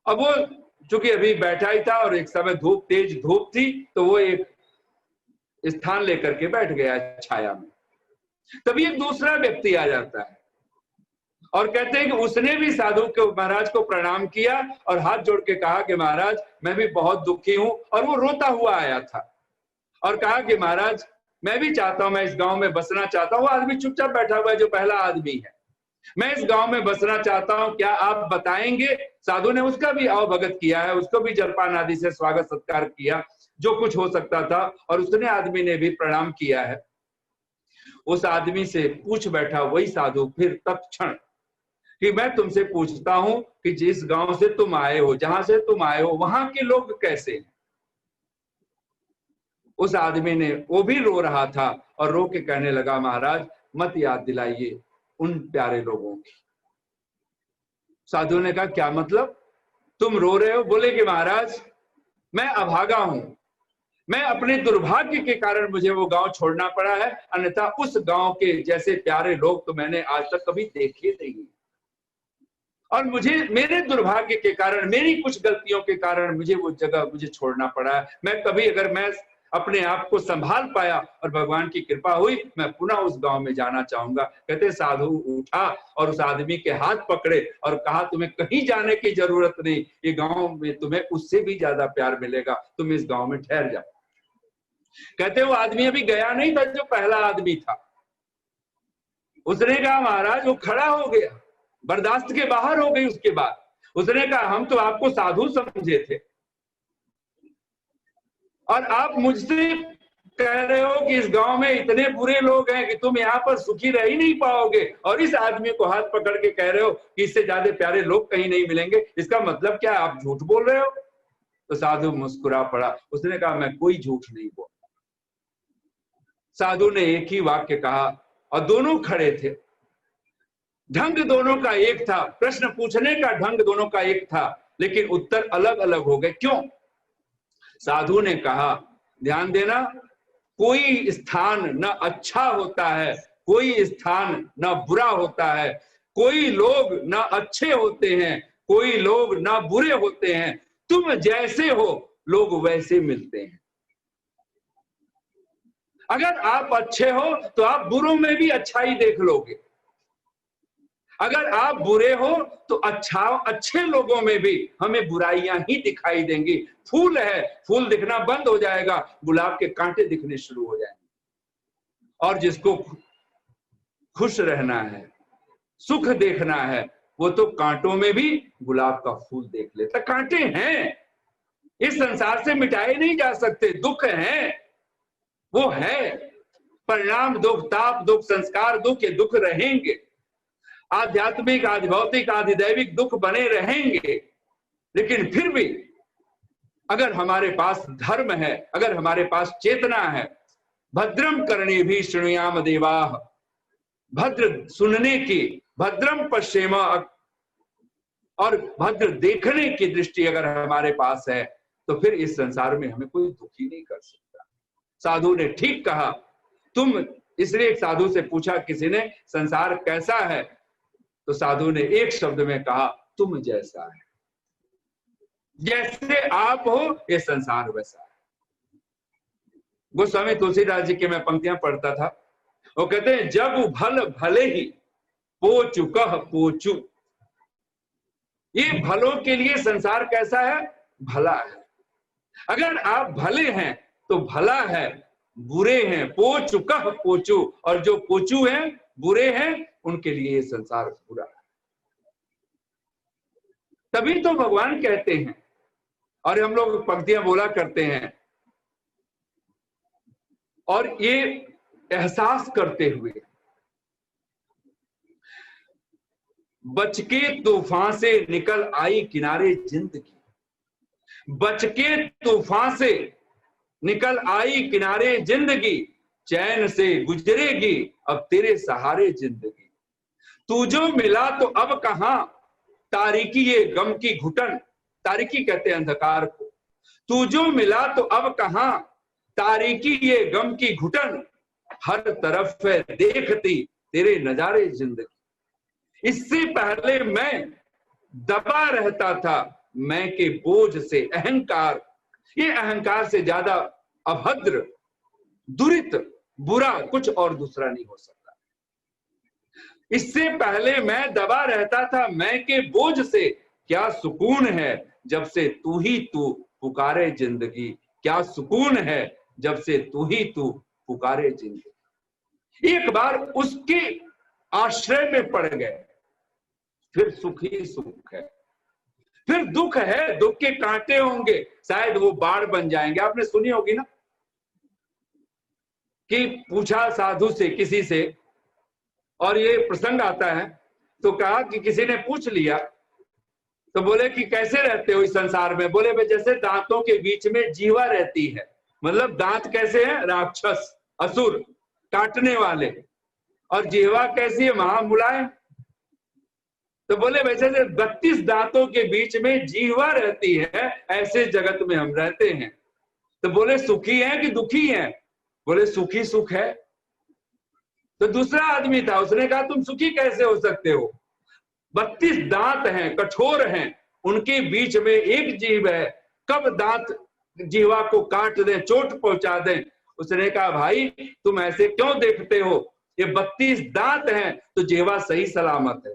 अब वो चूंकि अभी बैठा ही था और एक समय तेज धूप थी, तो वो एक स्थान लेकर के बैठ गया छाया में। तभी एक दूसरा व्यक्ति आ जाता है और कहते हैं कि उसने भी साधु के महाराज को प्रणाम किया और हाथ जोड़ के कहा कि महाराज मैं भी बहुत दुखी हूं, और वो रोता हुआ आया था और कहा कि महाराज मैं भी चाहता हूं, मैं इस गांव में बसना चाहता हूं। वो आदमी चुपचाप बैठा हुआ है जो पहला आदमी है, मैं इस गांव में बसना चाहता हूं, क्या आप बताएंगे? साधु ने उसका भी अवभगत किया है, उसको भी जलपान आदि से स्वागत सत्कार किया। जो कुछ हो सकता था, और उसने आदमी ने भी प्रणाम किया है। उस आदमी से पूछ बैठा वही साधु फिर तत्क्षण कि मैं तुमसे पूछता हूं कि जिस गांव से तुम आए हो, जहां से तुम आए हो, वहां के लोग कैसे हैं? उस आदमी ने, वो भी रो रहा था और रो के कहने लगा, महाराज मत याद दिलाइए उन प्यारे लोगों की। साधु ने कहा, क्या मतलब, तुम रो रहे हो? बोले कि महाराज मैं अभागा हूं, मैं अपने दुर्भाग्य के कारण मुझे वो गांव छोड़ना पड़ा है, अन्यथा उस गांव के जैसे प्यारे लोग तो मैंने आज तक कभी देखे नहीं। और मुझे मेरे दुर्भाग्य के कारण, मेरी कुछ गलतियों के कारण मुझे वो जगह मुझे छोड़ना पड़ा है। मैं कभी अगर मैं अपने आप को संभाल पाया और भगवान की कृपा हुई, मैं पुनः उस गांव में जाना चाहूंगा। कहते साधु उठा और उस आदमी के हाथ पकड़े और कहा, तुम्हें कहीं जाने की जरूरत नहीं, ये गांव में तुम्हें उससे भी ज्यादा प्यार मिलेगा, तुम इस गांव में ठहर जाओ। कहते वो आदमी अभी गया नहीं था जो पहला आदमी था। उसने कहा, महाराज, वो खड़ा हो गया, बर्दाश्त के बाहर हो गई। उसके बाद उसने कहा, हम तो आपको साधु समझे थे और आप मुझसे कह रहे हो कि इस गांव में इतने बुरे लोग हैं कि तुम यहाँ पर सुखी रह ही नहीं पाओगे, और इस आदमी को हाथ पकड़ के कह रहे हो कि इससे ज्यादा प्यारे लोग कहीं नहीं मिलेंगे, इसका मतलब क्या, आप झूठ बोल रहे हो? तो साधु मुस्कुरा पड़ा। उसने कहा, मैं कोई झूठ नहीं बोल। साधु ने एक ही वाक्य कहा और दोनों खड़े थे। ढंग दोनों का एक था, प्रश्न पूछने का ढंग दोनों का एक था, लेकिन उत्तर अलग अलग हो गए। क्यों? साधु ने कहा, ध्यान देना, कोई स्थान न अच्छा होता है, कोई स्थान न बुरा होता है, कोई लोग न अच्छे होते हैं, कोई लोग न बुरे होते हैं, तुम जैसे हो लोग वैसे मिलते हैं। अगर आप अच्छे हो तो आप बुरों में भी अच्छाई देख लोगे, अगर आप बुरे हो तो अच्छे लोगों में भी हमें बुराइयां ही दिखाई देंगी। फूल है, फूल दिखना बंद हो जाएगा, गुलाब के कांटे दिखने शुरू हो जाएंगे। और जिसको खुश रहना है, सुख देखना है, वो तो कांटों में भी गुलाब का फूल देख लेता। कांटे हैं, इस संसार से मिटाए नहीं जा सकते, दुख है, वो है, परिणाम दुख, ताप दुख, संस्कार दुख, ये दुख रहेंगे, आध्यात्मिक, आदि भौतिक, आदि दैविक दुख बने रहेंगे। लेकिन फिर भी अगर हमारे पास धर्म है, अगर हमारे पास चेतना है, भद्रम करणे भी शृणुयाम देवाः, भद्र सुनने की, भद्रम पश्येम, और भद्र देखने की दृष्टि अगर हमारे पास है, तो फिर इस संसार में हमें कोई दुखी नहीं कर सकता। साधु ने ठीक कहा। तुम, इसलिए एक साधु से पूछा किसी ने, संसार कैसा है? तो साधु ने एक शब्द में कहा, तुम जैसा है, जैसे आप हो ये संसार वैसा है। गोस्वामी तुलसीदास जी के मैं पंक्तियां पढ़ता था, वो कहते हैं, जब भल भले ही पोचु कह पोचु। ये भलों के लिए संसार कैसा है? भला है। अगर आप भले हैं तो भला है, बुरे हैं पोचु कह पोचु, और जो पोचु हैं, बुरे हैं, उनके लिए ये संसार बुरा है। तभी तो भगवान कहते हैं, और हम लोग पंक्तियां बोला करते हैं, और ये एहसास करते हुए, बच के तूफान से निकल आई किनारे जिंदगी, बच के तूफान से निकल आई किनारे जिंदगी, चैन से गुजरेगी अब तेरे सहारे जिंदगी। तू जो मिला तो अब कहां, तारीकी ये गम की घुटन, तारीकी कहते हैं अंधकार को। तू जो मिला तो अब कहां, तारीकी ये गम की घुटन, हर तरफ है देखती तेरे नजारे जिंदगी। इससे पहले मैं दबा रहता था मैं के बोझ से अहंकार, ये अहंकार से ज्यादा अभद्र, दुरित, बुरा कुछ और दूसरा नहीं हो सकता। इससे पहले मैं दबा रहता था मैं के बोझ से, क्या सुकून है जब से तू ही तू पुकारे जिंदगी, क्या सुकून है जब से तू ही तू पुकारे जिंदगी। एक बार उसके आश्रय में पड़ गए, फिर सुख ही सुख है, फिर दुख है, दुख के कांटे होंगे, शायद वो बाढ़ बन जाएंगे। आपने सुनी होगी ना कि पूछा साधु से, किसी से, और ये प्रसंग आता है, तो कहा कि किसी ने पूछ लिया, तो बोले कि कैसे रहते हो इस संसार में? बोले भाई जैसे दांतों के बीच में जीवा रहती है। मतलब दांत कैसे हैं? राक्षस, असुर, काटने वाले। और जीवा कैसी है? महामुलायम। तो बोले वैसे 32 दांतों के बीच में जीवा रहती है, ऐसे जगत में हम रहते हैं। तो बोले सुखी हैं कि दुखी हैं? बोले सुखी सुख है। तो दूसरा आदमी था, उसने कहा तुम सुखी कैसे हो सकते हो? 32 दांत हैं, कठोर हैं, उनके बीच में एक जीव है, कब दांत जीवा को काट दें, चोट पहुंचा दें। उसने कहा भाई तुम ऐसे क्यों देखते हो? ये 32 दांत हैं तो जीवा सही सलामत है।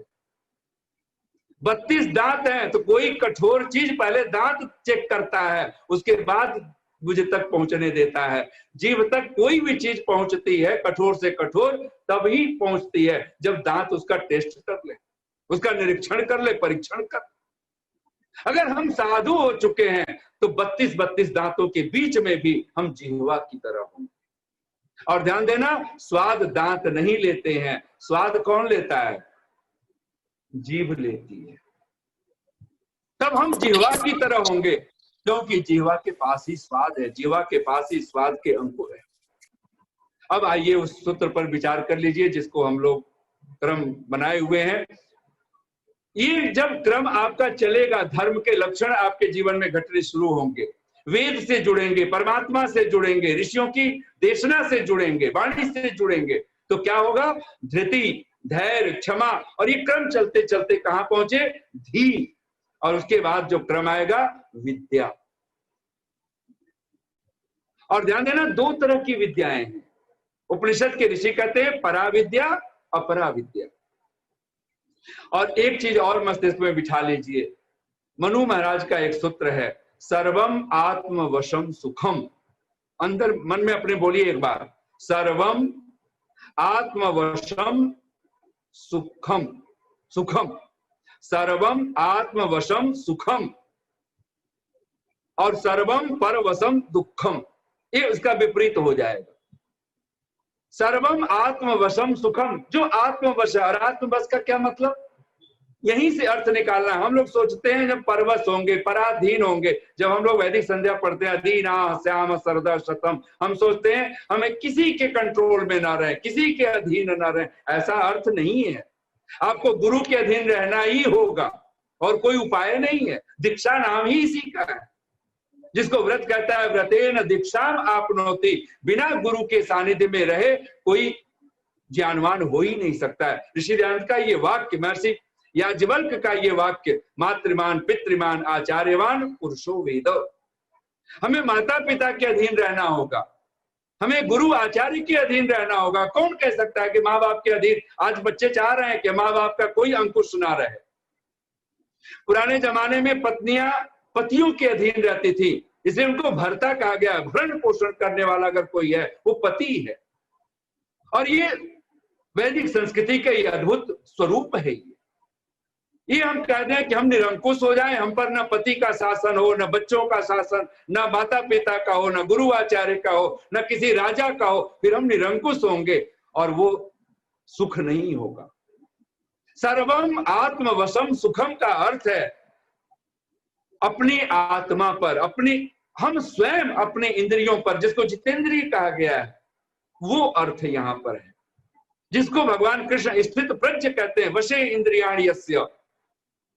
32 दांत हैं तो कोई कठोर चीज पहले दांत चेक करता है, उसके बाद मुझे तक पहुंचने देता है। जीव तक कोई भी चीज पहुंचती है कठोर से कठोर तभी पहुंचती है जब दांत उसका टेस्ट कर ले, उसका निरीक्षण कर ले, परीक्षण कर। अगर हम साधु हो चुके हैं तो 32 दांतों के बीच में भी हम जिह्वा की तरह होंगे। और ध्यान देना, स्वाद दांत नहीं लेते हैं, स्वाद कौन लेता है? जीभ लेती है। तब हम जिह्वा की तरह होंगे, क्योंकि जिह्वा के पास ही स्वाद है, जिह्वा के पास ही स्वाद के अंकुर है। अब आइए उस सूत्र पर विचार कर लीजिए जिसको हम लोग क्रम बनाए हुए हैं। ये जब क्रम आपका चलेगा, धर्म के लक्षण आपके जीवन में घटने शुरू होंगे, वेद से जुड़ेंगे, परमात्मा से जुड़ेंगे, ऋषियों की देशना से जुड़ेंगे, वाणी से जुड़ेंगे, तो क्या होगा? धृति, धैर्य, क्षमा, और ये क्रम चलते चलते कहां पहुंचे? धीर। और उसके बाद जो क्रम आएगा, विद्या। और ध्यान देना, दो तरह की विद्याएं हैं। उपनिषद के ऋषि कहते हैं पराविद्या, अपराविद्या। और एक चीज और मस्तिष्क में बिठा लीजिए, मनु महाराज का एक सूत्र है, सर्वम आत्मवशम सुखम। अंदर मन में अपने बोलिए एक बार, सर्वम आत्मवशम सुखम, सुखम, सर्वम आत्मवशम सुखम, और सर्वम परवशम दुखम। ये उसका विपरीत हो जाएगा। सर्वम आत्मवशम सुखम, जो आत्मवश है। और आत्मवश का क्या मतलब? यहीं से अर्थ निकालना। हम लोग सोचते हैं जब परवश होंगे, पराधीन होंगे, जब हम लोग वैदिक संध्या पढ़ते हैं, अधीना श्याम सरदा शतम, हम सोचते हैं हमें किसी के कंट्रोल में ना रहे, किसी के अधीन ना रहे। ऐसा अर्थ नहीं है। आपको गुरु के अधीन रहना ही होगा और कोई उपाय नहीं है। दीक्षा नाम ही इसी का है, जिसको व्रत कहता है, व्रतेन दीक्षाम आपनोति। बिना गुरु के सानिध्य में रहे कोई ज्ञानवान हो ही नहीं सकता है। ऋषि दयानंद का ये वाक्य, महर्षि याज्ञवल्क्य का ये वाक्य, मातृमान पितृमान आचार्यवान पुरुषो वेद। हमें माता पिता के अधीन रहना होगा, हमें गुरु आचार्य के अधीन रहना होगा। कौन कह सकता है कि माँ बाप के अधीन? आज बच्चे चाह रहे हैं कि माँ बाप का कोई अंकुश ना रहे। पुराने जमाने में पत्नियां पतियों के अधीन रहती थी, इसलिए उनको भर्ता कहा गया। भरण पोषण करने वाला अगर कोई है वो पति है। और ये वैदिक संस्कृति का ये अद्भुत स्वरूप है। ये हम कहते हैं कि हम निरंकुश हो जाएं, हम पर न पति का शासन हो, न बच्चों का शासन, न माता पिता का हो, न गुरु आचार्य का हो, न किसी राजा का हो, फिर हम निरंकुश होंगे और वो सुख नहीं होगा। सर्वम आत्मवशम सुखम का अर्थ है अपनी आत्मा पर, अपनी, हम स्वयं अपने इंद्रियों पर, जिसको जितेंद्रिय कहा गया है, वो अर्थ यहां पर है, जिसको भगवान कृष्ण स्थित प्रज्ञ कहते हैं। वशे इंद्रियाणि यस्य,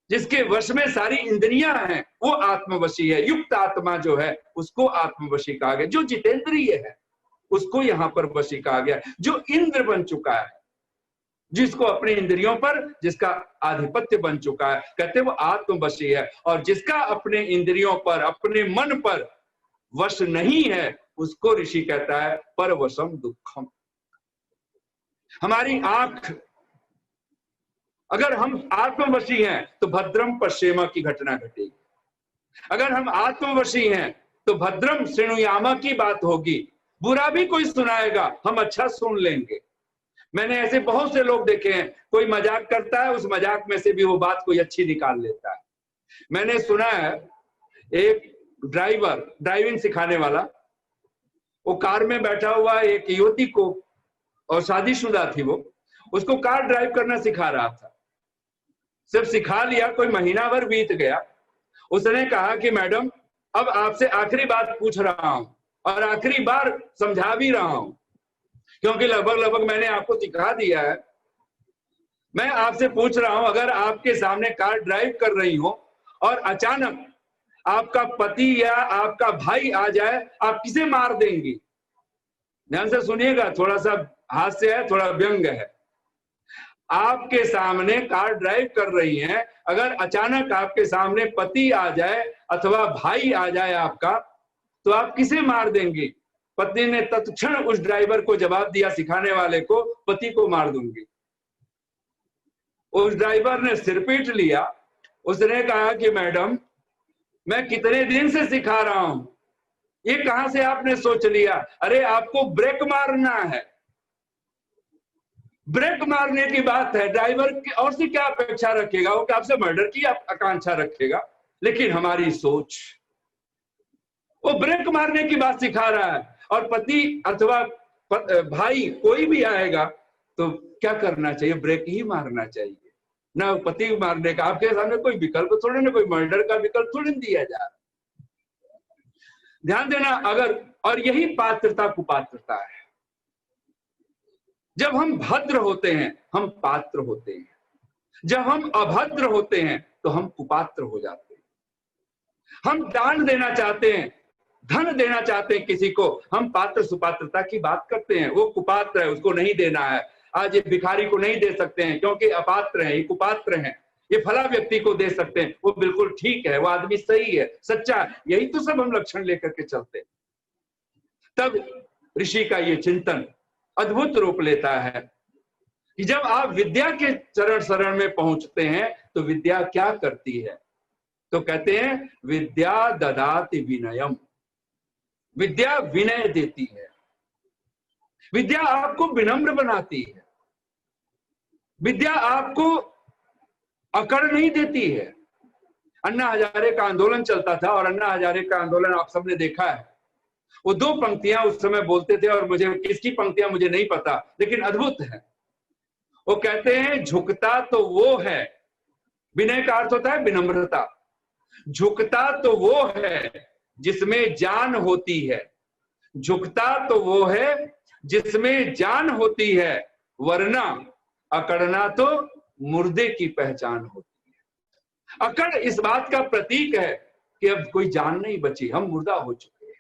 जिसके वश में सारी इंद्रियां हैं, वो आत्मवशी है। युक्त आत्मा जो है उसको आत्मवशी कहा गया। जो जितेंद्रिय है उसको यहां पर वशी कहा गया। जो इंद्र बन चुका है, जिसको अपने इंद्रियों पर जिसका आधिपत्य बन चुका है, कहते वो आत्मवशी है। और जिसका अपने इंद्रियों पर, अपने मन पर वश नहीं है, उसको ऋषि कहता है परवशम दुखम। हमारी आंख, अगर हम आत्मवशी हैं तो भद्रम पश्येम की घटना घटेगी। अगर हम आत्मवशी हैं तो भद्रम शृणुयाम की बात होगी। बुरा भी कोई सुनाएगा, हम अच्छा सुन लेंगे। मैंने ऐसे बहुत से लोग देखे हैं, कोई मजाक करता है, उस मजाक में से भी वो बात कोई अच्छी निकाल लेता है। मैंने सुना है एक ड्राइविंग सिखाने वाला, वो कार में बैठा हुआ एक युवती को, और शादीशुदा थी वो, उसको कार ड्राइव करना सिखा रहा था। सिर्फ सिखा लिया, कोई महीना भर बीत गया। उसने कहा कि मैडम, अब आपसे आखिरी बात पूछ रहा हूं और आखिरी बार समझा भी रहा हूं, क्योंकि लगभग मैंने आपको सिखा दिया है। मैं आपसे पूछ रहा हूं, अगर आपके सामने कार ड्राइव कर रही हो और अचानक आपका पति या आपका भाई आ जाए, आप किसे मार देंगी? ध्यान से सुनिएगा, थोड़ा सा हास्य है, थोड़ा व्यंग है। आपके सामने कार ड्राइव कर रही हैं, अगर अचानक आपके सामने पति आ जाए अथवा भाई आ जाए आपका, तो आप किसे मार देंगी? पत्नी ने तत्क्षण उस ड्राइवर को जवाब दिया, सिखाने वाले को, पति को मार दूंगी। उस ड्राइवर ने सिर पीट लिया। उसने कहा कि मैडम, मैं कितने दिन से सिखा रहा हूं, ये कहां से आपने सोच लिया? अरे आपको ब्रेक मारना है, ब्रेक मारने की बात है। ड्राइवर की और से क्या अपेक्षा रखेगा? वो क्या आपसे मर्डर की आकांक्षा रखेगा? लेकिन हमारी सोच, वो ब्रेक मारने की बात सिखा रहा है, और पति अथवा भाई कोई भी आएगा तो क्या करना चाहिए? ब्रेक ही मारना चाहिए ना, पति मारने का। आपके सामने कोई विकल्प थोड़े ना, कोई मर्डर का विकल्प थोड़े दिया जा रहा। ध्यान देना, अगर, और यही पात्रता कुपात्रता है। जब हम भद्र होते हैं हम पात्र होते हैं, जब हम अभद्र होते हैं तो हम कुपात्र हो जाते हैं। हम दान देना चाहते हैं, धन देना चाहते हैं किसी को, हम पात्र सुपात्रता की बात करते हैं। वो कुपात्र है, उसको नहीं देना है। आज ये भिखारी को नहीं दे सकते हैं क्योंकि अपात्र है, ये कुपात्र है। ये फला व्यक्ति को दे सकते हैं, वो बिल्कुल ठीक है, वो आदमी सही है, सच्चा है। यही तो सब हम लक्षण लेकर के चलते हैं। तब ऋषि का ये चिंतन अद्भुत रूप लेता है कि जब आप विद्या के चरण शरण में पहुंचते हैं तो विद्या क्या करती है? तो कहते हैं विद्या ददाति विनयम, विद्या विनय देती है। विद्या आपको विनम्र बनाती है। विद्या आपको अकड़ नहीं देती है। अन्ना हजारे का आंदोलन चलता था, और अन्ना हजारे का आंदोलन आप सबने देखा है। वो दो पंक्तियां उस समय बोलते थे, और मुझे किसकी पंक्तियां मुझे नहीं पता, लेकिन अद्भुत है। वो कहते हैं झुकता तो वो है, विनय का अर्थ होता है विनम्रता। झुकता तो वो है जिसमें जान होती है, झुकता तो वो है जिसमें जान होती है, वरना अकड़ना तो मुर्दे की पहचान होती है। अकड़ इस बात का प्रतीक है कि अब कोई जान नहीं बची, हम मुर्दा हो चुके हैं।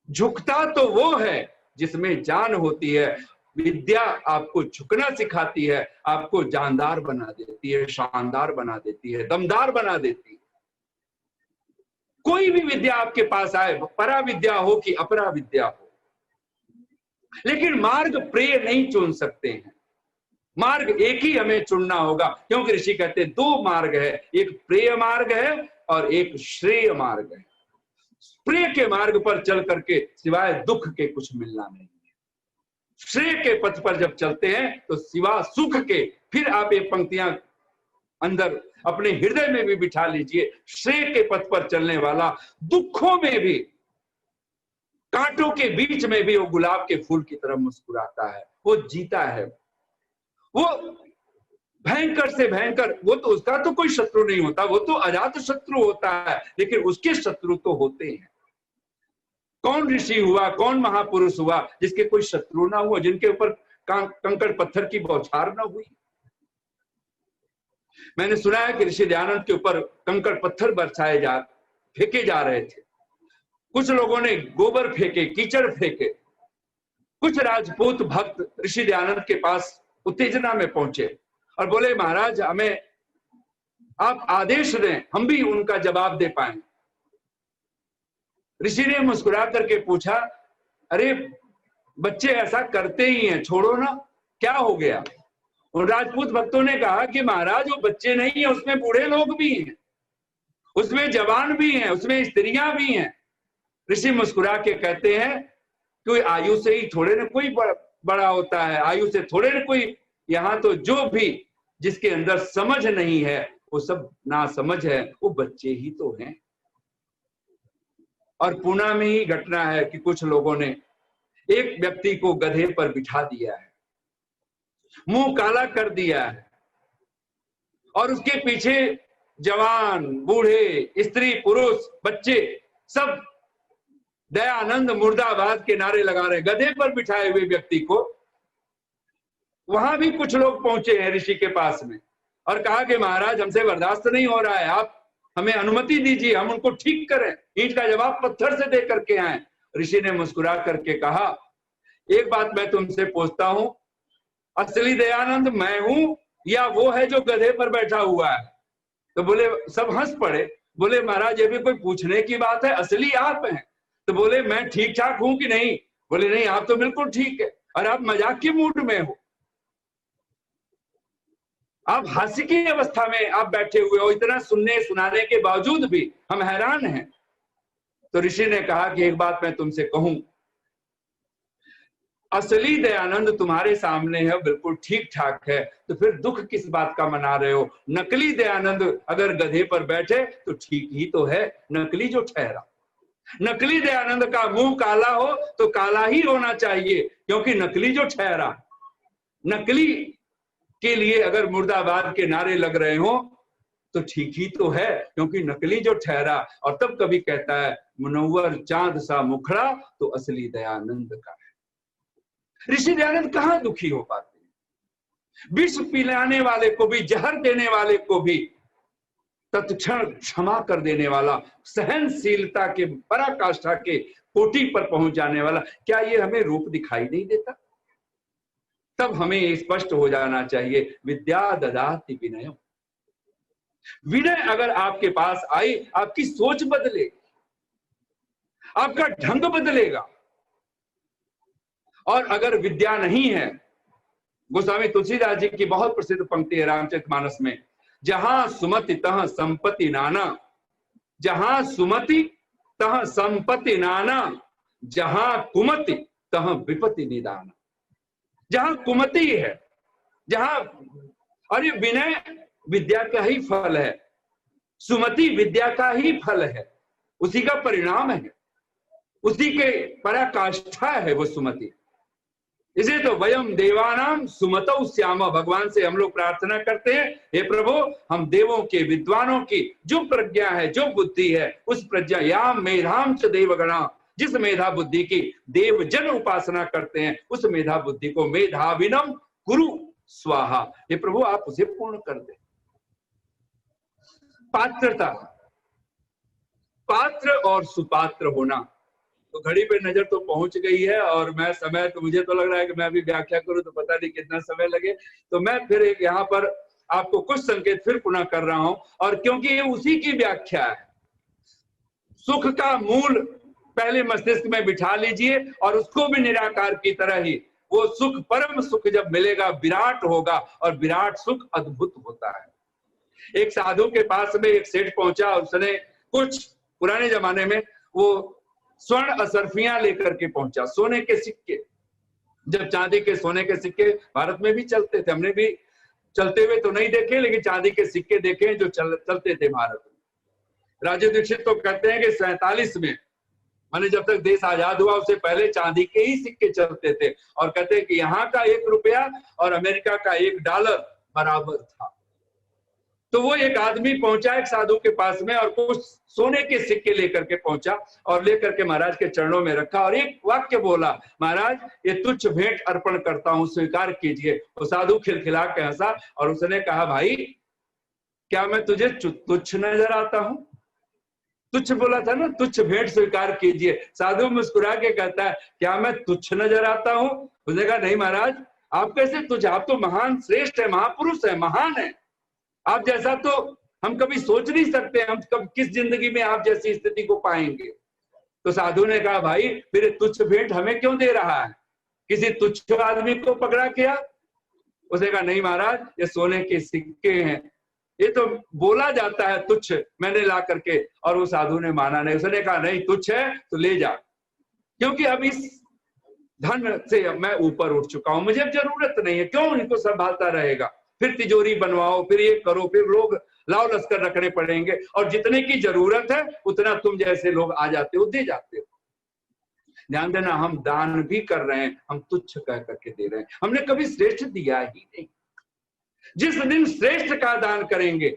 झुकता तो वो है जिसमें जान होती है। विद्या आपको झुकना सिखाती है, आपको जानदार बना देती है, शानदार बना देती है, दमदार बना देती है। कोई भी विद्या आपके पास आए, परा विद्या हो कि अपरा विद्या हो, लेकिन मार्ग प्रिय नहीं चुन सकते हैं। मार्ग एक ही हमें चुनना होगा, क्योंकि ऋषि कहते हैं दो मार्ग है, एक प्रिय मार्ग है और एक श्रेय मार्ग है। प्रिय के मार्ग पर चल करके सिवाय दुख के कुछ मिलना नहीं है। श्रेय के पथ पर जब चलते हैं तो सिवा सुख के, फिर आप ये पंक्तियां अंदर अपने हृदय में भी बिठा लीजिए, श्रेय के पथ पर चलने वाला दुखों में भी, कांटों के बीच में भी वो गुलाब के फूल की तरह मुस्कुराता है, वो जीता है। वो भयंकर से भयंकर, वो तो, उसका तो कोई शत्रु नहीं होता, वो तो अजात शत्रु होता है, लेकिन उसके शत्रु तो होते हैं। कौन ऋषि हुआ, कौन महापुरुष हुआ जिसके कोई शत्रु ना हुआ, जिनके ऊपर कंकड़ पत्थर की बौछार ना हुई? मैंने सुना है कि ऋषि दयानंद के ऊपर कंकड़ पत्थर फेंके जा रहे थे। कुछ लोगों ने गोबर फेंके, कीचड़ फेंके। कुछ राजपूत भक्त ऋषि दयानंद के पास उत्तेजना में पहुंचे और बोले, महाराज हमें आप आदेश दें, हम भी उनका जवाब दे पाए। ऋषि ने मुस्कुरा करके पूछा, अरे बच्चे ऐसा करते ही हैं, छोड़ो ना, क्या हो गया? उन राजपूत भक्तों ने कहा कि महाराज वो बच्चे नहीं है, उसमें बूढ़े लोग भी हैं, उसमें जवान भी हैं, उसमें स्त्रियां भी हैं। ऋषि मुस्कुरा के कहते हैं, कोई आयु से ही थोड़े ना कोई बड़ा होता है, आयु से थोड़े ना कोई, यहाँ तो जो भी जिसके अंदर समझ नहीं है वो सब नासमझ है, वो बच्चे ही तो हैं। और पुणे में ही घटना है कि कुछ लोगों ने एक व्यक्ति को गधे पर बिठा दिया है, मुंह काला कर दिया है, और उसके पीछे जवान, बूढ़े, स्त्री, पुरुष, बच्चे सब दयानंद मुर्दाबाद के नारे लगा रहे हैं गधे पर बिठाए हुए व्यक्ति को। वहां भी कुछ लोग पहुंचे हैं ऋषि के पास में और कहा कि महाराज हमसे बर्दाश्त नहीं हो रहा है, आप हमें अनुमति दीजिए, हम उनको ठीक करें, ईंट का जवाब पत्थर से दे करके आए। ऋषि ने मुस्कुरा करके कहा, एक बात मैं तुमसे पूछता हूं, असली दयानंद मैं हूं या वो है जो गधे पर बैठा हुआ है? तो बोले, सब हंस पड़े, बोले महाराज ये भी कोई पूछने की बात है, असली आप हैं। तो बोले मैं ठीक ठाक हूं कि नहीं? बोले नहीं, आप तो बिल्कुल ठीक है, और आप मजाक के मूड में हो, आप हास्य की अवस्था में आप बैठे हुए हो, इतना सुनने सुनाने के बावजूद भी हम हैरान हैं। तो ऋषि ने कहा कि एक बात मैं तुमसे कहूं, असली दयानंद तुम्हारे सामने है, बिल्कुल ठीक ठाक है, तो फिर दुख किस बात का मना रहे हो? नकली दयानंद अगर गधे पर बैठे तो ठीक ही तो है, नकली जो ठहरा। नकली दयानंद का मुंह काला हो तो काला ही होना चाहिए, क्योंकि नकली जो ठहरा। नकली के लिए अगर मुर्दाबाद के नारे लग रहे हो तो ठीक ही तो है, क्योंकि नकली जो ठहरा। और तब कभी कहता है, मुनव्वर चांद सा मुखड़ा तो असली दयानंद का है। ऋषि दयानंद कहां दुखी हो पाते हैं? विष पिलाने वाले को भी, जहर देने वाले को भी तत्क्षण क्षमा कर देने वाला, सहनशीलता के पराकाष्ठा के कोटि पर पहुंच जाने वाला, क्या ये हमें रूप दिखाई नहीं देता? तब हमें स्पष्ट हो जाना चाहिए, विद्या ददाति विनयम। विनय अगर आपके पास आई, आपकी सोच बदलेगी, आपका ढंग बदलेगा। और अगर विद्या नहीं है, गोस्वामी तुलसीदास जी की बहुत प्रसिद्ध पंक्ति है रामचरितमानस में, जहां सुमति तह संपत्ति नाना, जहां सुमति तह संपत्ति नाना, जहां कुमति तह विपत्ति निदाना। जहां कुमति है, जहां, और ये विनय विद्या का ही फल है, सुमति विद्या का ही फल है, उसी का परिणाम है, उसी के पराकाष्ठा है वो सुमति। इसे तो वयम देवानाम सुमतौ श्याम, भगवान से हम लोग प्रार्थना करते हैं, हे प्रभु हम देवों के, विद्वानों की जो प्रज्ञा है, जो बुद्धि है, उस प्रज्ञा या मेधाम च देवगणा, जिस मेधा बुद्धि की देव जन उपासना करते हैं, उस मेधा बुद्धि को मेधाविनम कुरु स्वाहा, हे प्रभु आप उसे पूर्ण कर दे। पात्रता, पात्र और सुपात्र होना। तो घड़ी पे नजर तो पहुंच गई है, और मैं समय तो मुझे तो लग रहा है कि मैं अभी व्याख्या करूं तो पता नहीं कितना समय लगे, तो मैं फिर एक यहाँ पर आपको कुछ संकेत फिर पुनः कर रहा हूं, और क्योंकि ये उसी की व्याख्या है। सुख का मूल पहले मस्तिष्क में बिठा लीजिए, और उसको भी निराकार की तरह ही, वो सुख, परम सुख जब मिलेगा विराट होगा, और विराट सुख अद्भुत होता है। एक साधु के पास में एक सेठ पहुंचा, उसने कुछ पुराने जमाने में वो स्वर्ण असरफियां लेकर के पहुंचा, सोने के सिक्के। जब चांदी के सोने के सिक्के भारत में भी चलते थे, हमने भी चलते हुए तो नहीं देखे, लेकिन चांदी के सिक्के देखे जो चलते थे भारत में। राजे दीक्षित तो कहते हैं कि 47 में, माने जब तक देश आजाद हुआ उससे पहले चांदी के ही सिक्के चलते थे, और कहते हैं कि यहाँ का 1 रुपया और अमेरिका का 1 डॉलर बराबर था। तो वो एक आदमी पहुंचा एक साधु के पास में, और कुछ सोने के सिक्के लेकर के पहुंचा, और लेकर के महाराज के चरणों में रखा, और एक वाक्य बोला, महाराज ये तुच्छ भेंट अर्पण करता हूं, स्वीकार कीजिए। वो साधु खिलखिला के हंसा, और उसने कहा, भाई क्या मैं तुझे तुच्छ नजर आता हूं? तुच्छ बोला था ना, तुच्छ भेंट स्वीकार कीजिए। साधु मुस्कुरा के कहता है, क्या मैं तुच्छ नजर आता हूं? उसने कहा, नहीं महाराज, आप कैसे तुच्छ, आप तो महान श्रेष्ठ है, महापुरुष है, महान है, आप जैसा तो हम कभी सोच नहीं सकते, हम कब किस जिंदगी में आप जैसी स्थिति को पाएंगे। तो साधु ने कहा, भाई फिर तुच्छ भेंट हमें क्यों दे रहा है? किसी तुच्छ आदमी को पकड़ा किया? उसने कहा, नहीं महाराज, ये सोने के सिक्के हैं, ये तो बोला जाता है तुच्छ, मैंने ला करके। और वो साधु ने माना नहीं, उसने कहा, नहीं तुच्छ है तो ले जा, क्योंकि अब इस धन से मैं ऊपर उठ चुका हूं, मुझे अब जरूरत नहीं है, क्यों इनको संभालता रहेगा? फिर तिजोरी बनवाओ, फिर ये करो, फिर लोग लाव लश्कर रखने पड़ेंगे, और जितने की जरूरत है उतना तुम जैसे लोग आ जाते हो, दे जाते हो। ध्यान देना, हम दान भी कर रहे हैं, हम तुच्छ कह करके दे रहे हैं, हमने कभी श्रेष्ठ दिया ही नहीं। जिस दिन श्रेष्ठ का दान करेंगे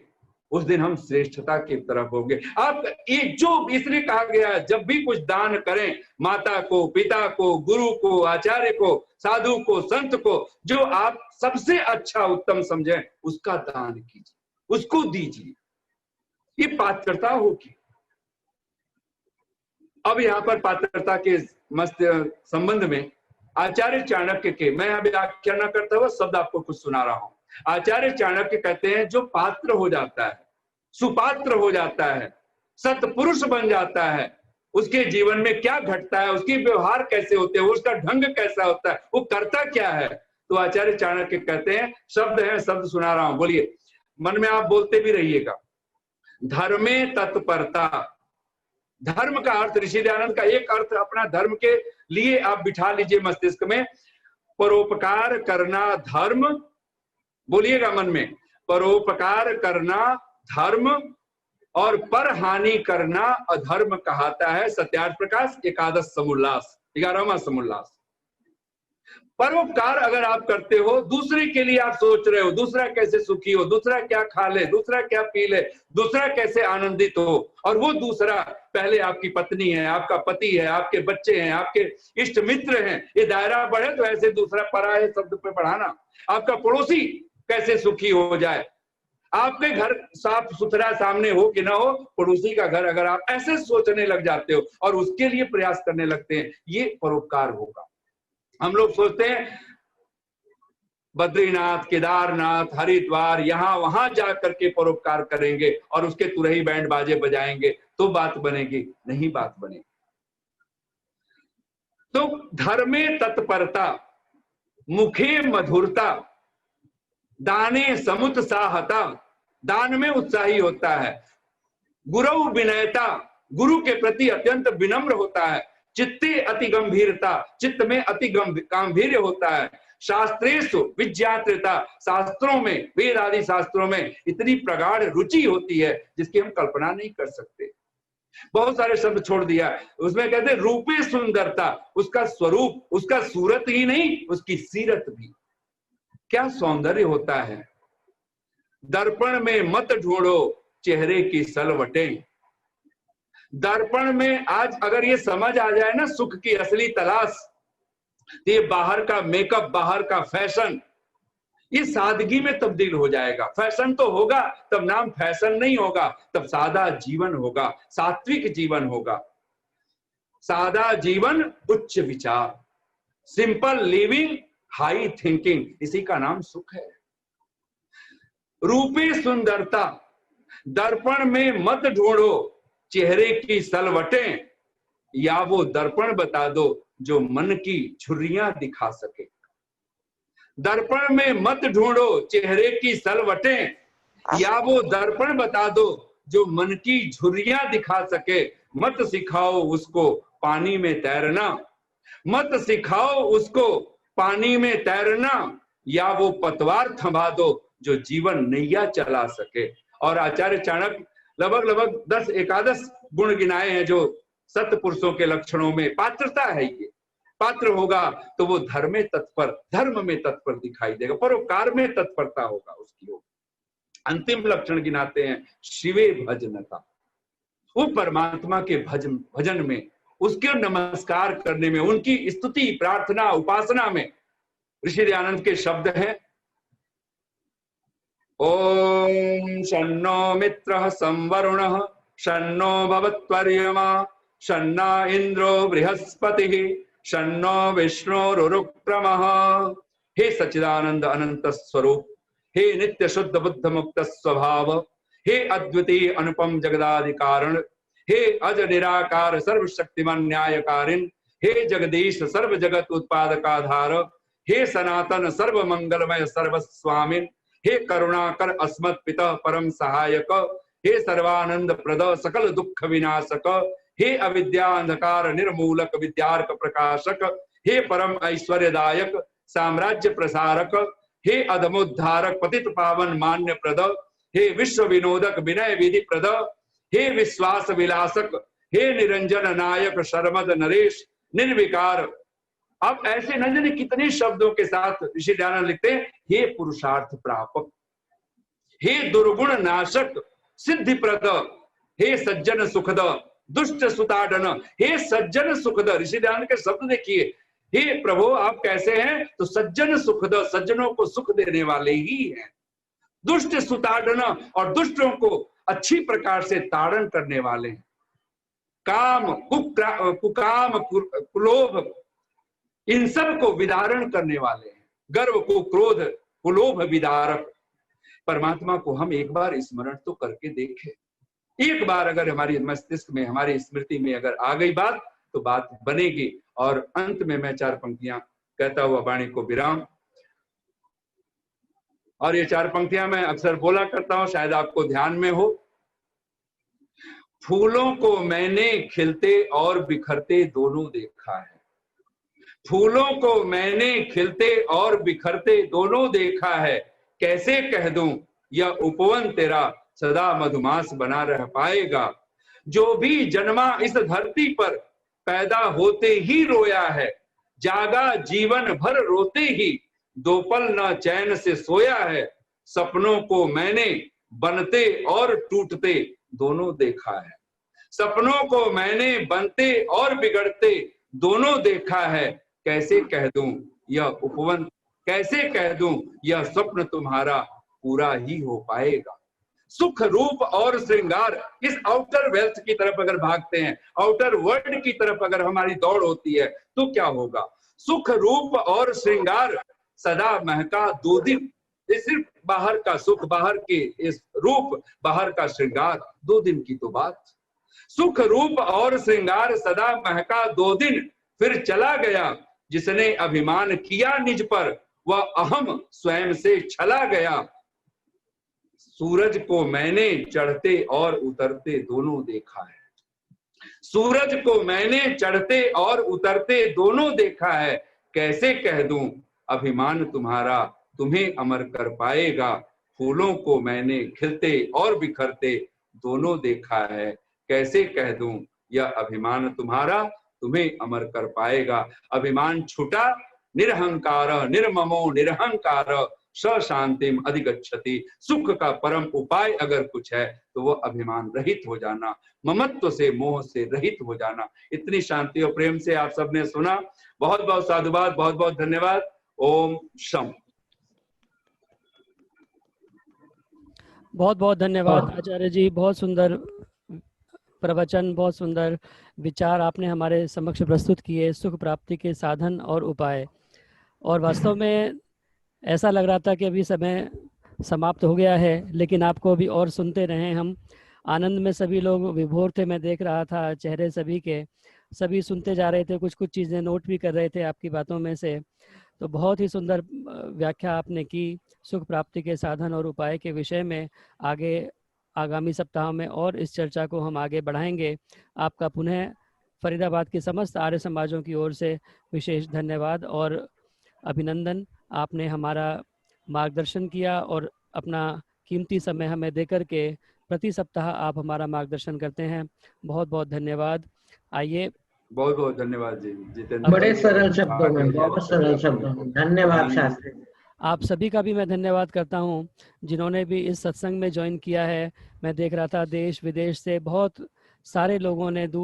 उस दिन हम श्रेष्ठता की तरफ होंगे। आप ये जो इसलिए कहा गया है, जब भी कुछ दान करें, माता को, पिता को, गुरु को, आचार्य को, साधु को, संत को, जो आप सबसे अच्छा उत्तम समझें उसका दान कीजिए, उसको दीजिए, ये पात्रता होगी। अब यहाँ पर पात्रता के मस्त संबंध में आचार्य चाणक्य के, मैं अभी व्याख्या न करता हुआ शब्द आपको कुछ सुना रहा हूं। आचार्य चाणक्य कहते हैं, जो पात्र हो जाता है, सुपात्र हो जाता है, सत्पुरुष बन जाता है, उसके जीवन में क्या घटता है, उसके व्यवहार कैसे होते हैं, उसका ढंग कैसा होता है, वो करता क्या है। तो आचार्य चाणक्य कहते हैं, शब्द है, शब्द सुना रहा हूं, बोलिए, मन में आप बोलते भी रहिएगा। धर्मे तत्परता। धर्म का अर्थ, ऋषि दयानंद का एक अर्थ अपना धर्म के लिए आप बिठा लीजिए मस्तिष्क में, परोपकार करना धर्म, बोलिएगा मन में, परोपकार करना धर्म और पर हानि करना अधर्म कहाता है सत्यार्थ प्रकाश एकादश समुल्लास, 11वां समुल्लास। परोपकार अगर आप करते हो, दूसरे के लिए आप सोच रहे हो, दूसरा कैसे सुखी हो, दूसरा क्या खा ले, दूसरा क्या पी ले, दूसरा कैसे आनंदित हो, और वो दूसरा पहले आपकी पत्नी है, आपका पति है, आपके बच्चे हैं, आपके इष्ट मित्र हैं, ये दायरा बढ़े तो ऐसे दूसरा पराये शब्द पे बढ़ाना, आपका पड़ोसी कैसे सुखी हो जाए, आपके घर साफ सुथरा सामने हो कि ना हो, पड़ोसी का घर अगर आप ऐसे सोचने लग जाते हो और उसके लिए प्रयास करने लगते हैं, ये परोपकार होगा। हम लोग सोचते हैं बद्रीनाथ, केदारनाथ, हरिद्वार, यहां वहां जा करके परोपकार करेंगे और उसके तुरही बैंड बाजे बजाएंगे तो बात बनेगी, नहीं बात बनेगी। तो धर्मे तत्परता, मुखे मधुरता, दाने समुत्साहता, दान में उत्साही होता है, गुरु विनयता, गुरु के प्रति अत्यंत विनम्र होता है, चित्ते अति गंभीरता, चित्त में अति गांभीर्य होता है, शास्त्रेषु विज्ञात्रता, शास्त्रों में, वेद आदि शास्त्रों में इतनी प्रगाढ़ रुचि होती है जिसकी हम कल्पना नहीं कर सकते। बहुत सारे शब्द छोड़ दिया, उसमें कहते हैं रूपे सुंदरता, उसका स्वरूप, उसका सूरत ही नहीं, उसकी सीरत भी, क्या सौंदर्य होता है। दर्पण में मत ढूंढो चेहरे की सलवटें, दर्पण में आज अगर ये समझ आ जाए ना सुख की असली तलाश, तो ये बाहर का मेकअप, बाहर का फैशन, ये सादगी में तब्दील हो जाएगा। फैशन तो होगा तब नाम फैशन नहीं होगा, तब सादा जीवन होगा, सात्विक जीवन होगा। सादा जीवन, उच्च विचार, सिंपल लिविंग, हाई थिंकिंग, इसी का नाम सुख है। रूपी सुंदरता, दर्पण में मत ढूंढो चेहरे की सलवटें, या वो दर्पण बता दो जो मन की झुर्रियां दिखा सके। दर्पण में मत ढूंढो चेहरे की सलवटें, या वो दर्पण बता दो जो मन की झुर्रियां दिखा सके। मत सिखाओ उसको पानी में तैरना, मत सिखाओ उसको पानी में तैरना, या वो पतवार थमा दो जो जीवन नैया चला सके। और आचार्य चाणक्य लगभग 10 एकादश गुण गिनाए हैं जो सत्पुरुषों के लक्षणों में पात्रता है। ये पात्र होगा तो वो धर्म में तत्पर दिखाई देगा, परोपकार में तत्परता होगा उसकी। हो अंतिम लक्षण गिनाते हैं शिवे भजनता, वो परमात्मा के भजन में, उसके नमस्कार करने में, उनकी स्तुति, प्रार्थना, उपासना में। ऋषि दयानंद के शब्द हैं, ओम शन्नो मित्रः संवरुणः शन्नो भवत्वर्यमा शन्ना इंद्रो बृहस्पतिः शन्नो विष्णुरुक्रमः। हे सच्चिदानंद अनंत स्वरूप, हे नित्य शुद्ध बुद्ध मुक्त स्वभाव, हे अद्वितीय अनुपम जगदादि कारण, हे अज निराकार सर्वशक्तिमान न्यायकारिन, हे जगदीश सर्व जगत उत्पादकाधार, हे सनातन सर्व मंगलमय सर्वस्वामिन, हे करुणाकर अस्मत् पिता परम सहायक, हे सर्वानंद प्रद सकल दुख विनाशक, हे अविद्या अंधकार निर्मूलक विद्यार्क प्रकाशक, हे परम ऐश्वर्यदायक साम्राज्य प्रसारक, हे अधमोद्धारक पतित पावन मान्य प्रद, हे विश्व विनोदक विनय विधि प्रद, हे विश्वास विलासक, हे निरंजन नायक शर्मद नरेश निर्विकार। अब ऐसे न जाने कितने शब्दों के साथ ऋषि दयानंद लिखते हैं, हे पुरुषार्थ प्रापक, हे दुर्गुण नाशक सिद्धि प्रद, हे सज्जन सुखद दुष्ट सुताडन। हे सज्जन सुखद, ऋषि दयानंद के शब्द देखिए, हे प्रभु आप कैसे हैं, तो सज्जन सुखद, सज्जनों को सुख देने वाले ही हैं। दुष्ट सुताडन, और दुष्टों को अच्छी प्रकार से ताड़न करने वाले हैं। काम कुकाम कुलोभ, इन सब को विदारण करने वाले हैं। गर्व को क्रोध कुलोभ विदारक। परमात्मा को हम एक बार स्मरण तो करके देखें। एक बार अगर हमारी मस्तिष्क में, हमारी स्मृति में अगर आ गई बात, तो बात बनेगी। और अंत में मैं 4 पंक्तियां कहता हुआ वाणी को विराम, और ये 4 पंक्तियां मैं अक्सर बोला करता हूं, शायद आपको ध्यान में हो। फूलों को मैंने खिलते और बिखरते दोनों देखा है, फूलों को मैंने खिलते और बिखरते दोनों देखा है। कैसे कह दूं यह उपवन तेरा सदा मधुमास बना रह पाएगा। जो भी जन्मा इस धरती पर पैदा होते ही रोया है, जागा जीवन भर रोते ही, 2 पल न चैन से सोया है। सपनों को मैंने बनते और टूटते दोनों देखा है, सपनों को मैंने बनते और बिगड़ते दोनों देखा है। कैसे कह दूं यह उपवन, कैसे कह दूं यह स्वप्न तुम्हारा पूरा ही हो पाएगा। सुख रूप और श्रृंगार, इस आउटर वेल्थ की तरफ अगर भागते हैं, आउटर वर्ल्ड की तरफ अगर हमारी दौड़ होती है, तो क्या होगा। सुख रूप और श्रृंगार सदा महका 2 दिन, ये सिर्फ बाहर का सुख, बाहर के इस रूप, बाहर का श्रृंगार, 2 दिन की तो बात। सुख रूप और श्रृंगार सदा महका 2 दिन, फिर चला गया जिसने अभिमान किया निज पर, वह अहम स्वयं से छला गया। सूरज को मैंने चढ़ते और उतरते दोनों देखा है, सूरज को मैंने चढ़ते और उतरते दोनों देखा है। कैसे कह दूं अभिमान तुम्हारा तुम्हें अमर कर पाएगा। फूलों को मैंने खिलते और बिखरते दोनों देखा है। कैसे कह दूं यह अभिमान तुम्हारा तुम्हें अमर कर पाएगा। अभिमान छूटा, निरहंकार निर्ममो निरहंकार स शांतिम अधिगच्छति। सुख का परम उपाय अगर कुछ है तो वो अभिमान रहित हो जाना, ममत्व से मोह से रहित हो जाना। इतनी शांति और प्रेम से आप सबने सुना, बहुत बहुत साधुवाद, बहुत बहुत धन्यवाद। ओम शम। बहुत बहुत धन्यवाद आचार्य जी, बहुत सुंदर प्रवचन, बहुत सुंदर विचार आपने हमारे समक्ष प्रस्तुत किए, सुख प्राप्ति के साधन और उपाय। और वास्तव में ऐसा लग रहा था कि अभी समय समाप्त हो गया है, लेकिन आपको अभी और सुनते रहे हम। आनंद में सभी लोग विभोर थे, मैं देख रहा था चेहरे सभी के, सभी सुनते जा रहे थे, कुछ कुछ चीज़ें नोट भी कर रहे थे आपकी बातों में से। तो बहुत ही सुंदर व्याख्या आपने की सुख प्राप्ति के साधन और उपाय के विषय में। आगे आगामी सप्ताह में और इस चर्चा को हम आगे बढ़ाएंगे। आपका पुनः फरीदाबाद के समस्त आर्य समाजों की ओर से विशेष धन्यवाद और अभिनंदन। आपने हमारा मार्गदर्शन किया और अपना कीमती समय हमें देकर के प्रति सप्ताह आप हमारा मार्गदर्शन करते हैं। बहुत बहुत धन्यवाद। आइए, बहुत बहुत धन्यवाद जी जितेंद्र। बड़े सरल शब्दों में, बहुत सरल शब्दों में धन्यवाद शास्त्री। आप सभी का भी मैं धन्यवाद करता हूं जिन्होंने भी इस सत्संग में ज्वाइन किया है। मैं देख रहा था देश विदेश से बहुत सारे लोगों ने, दूर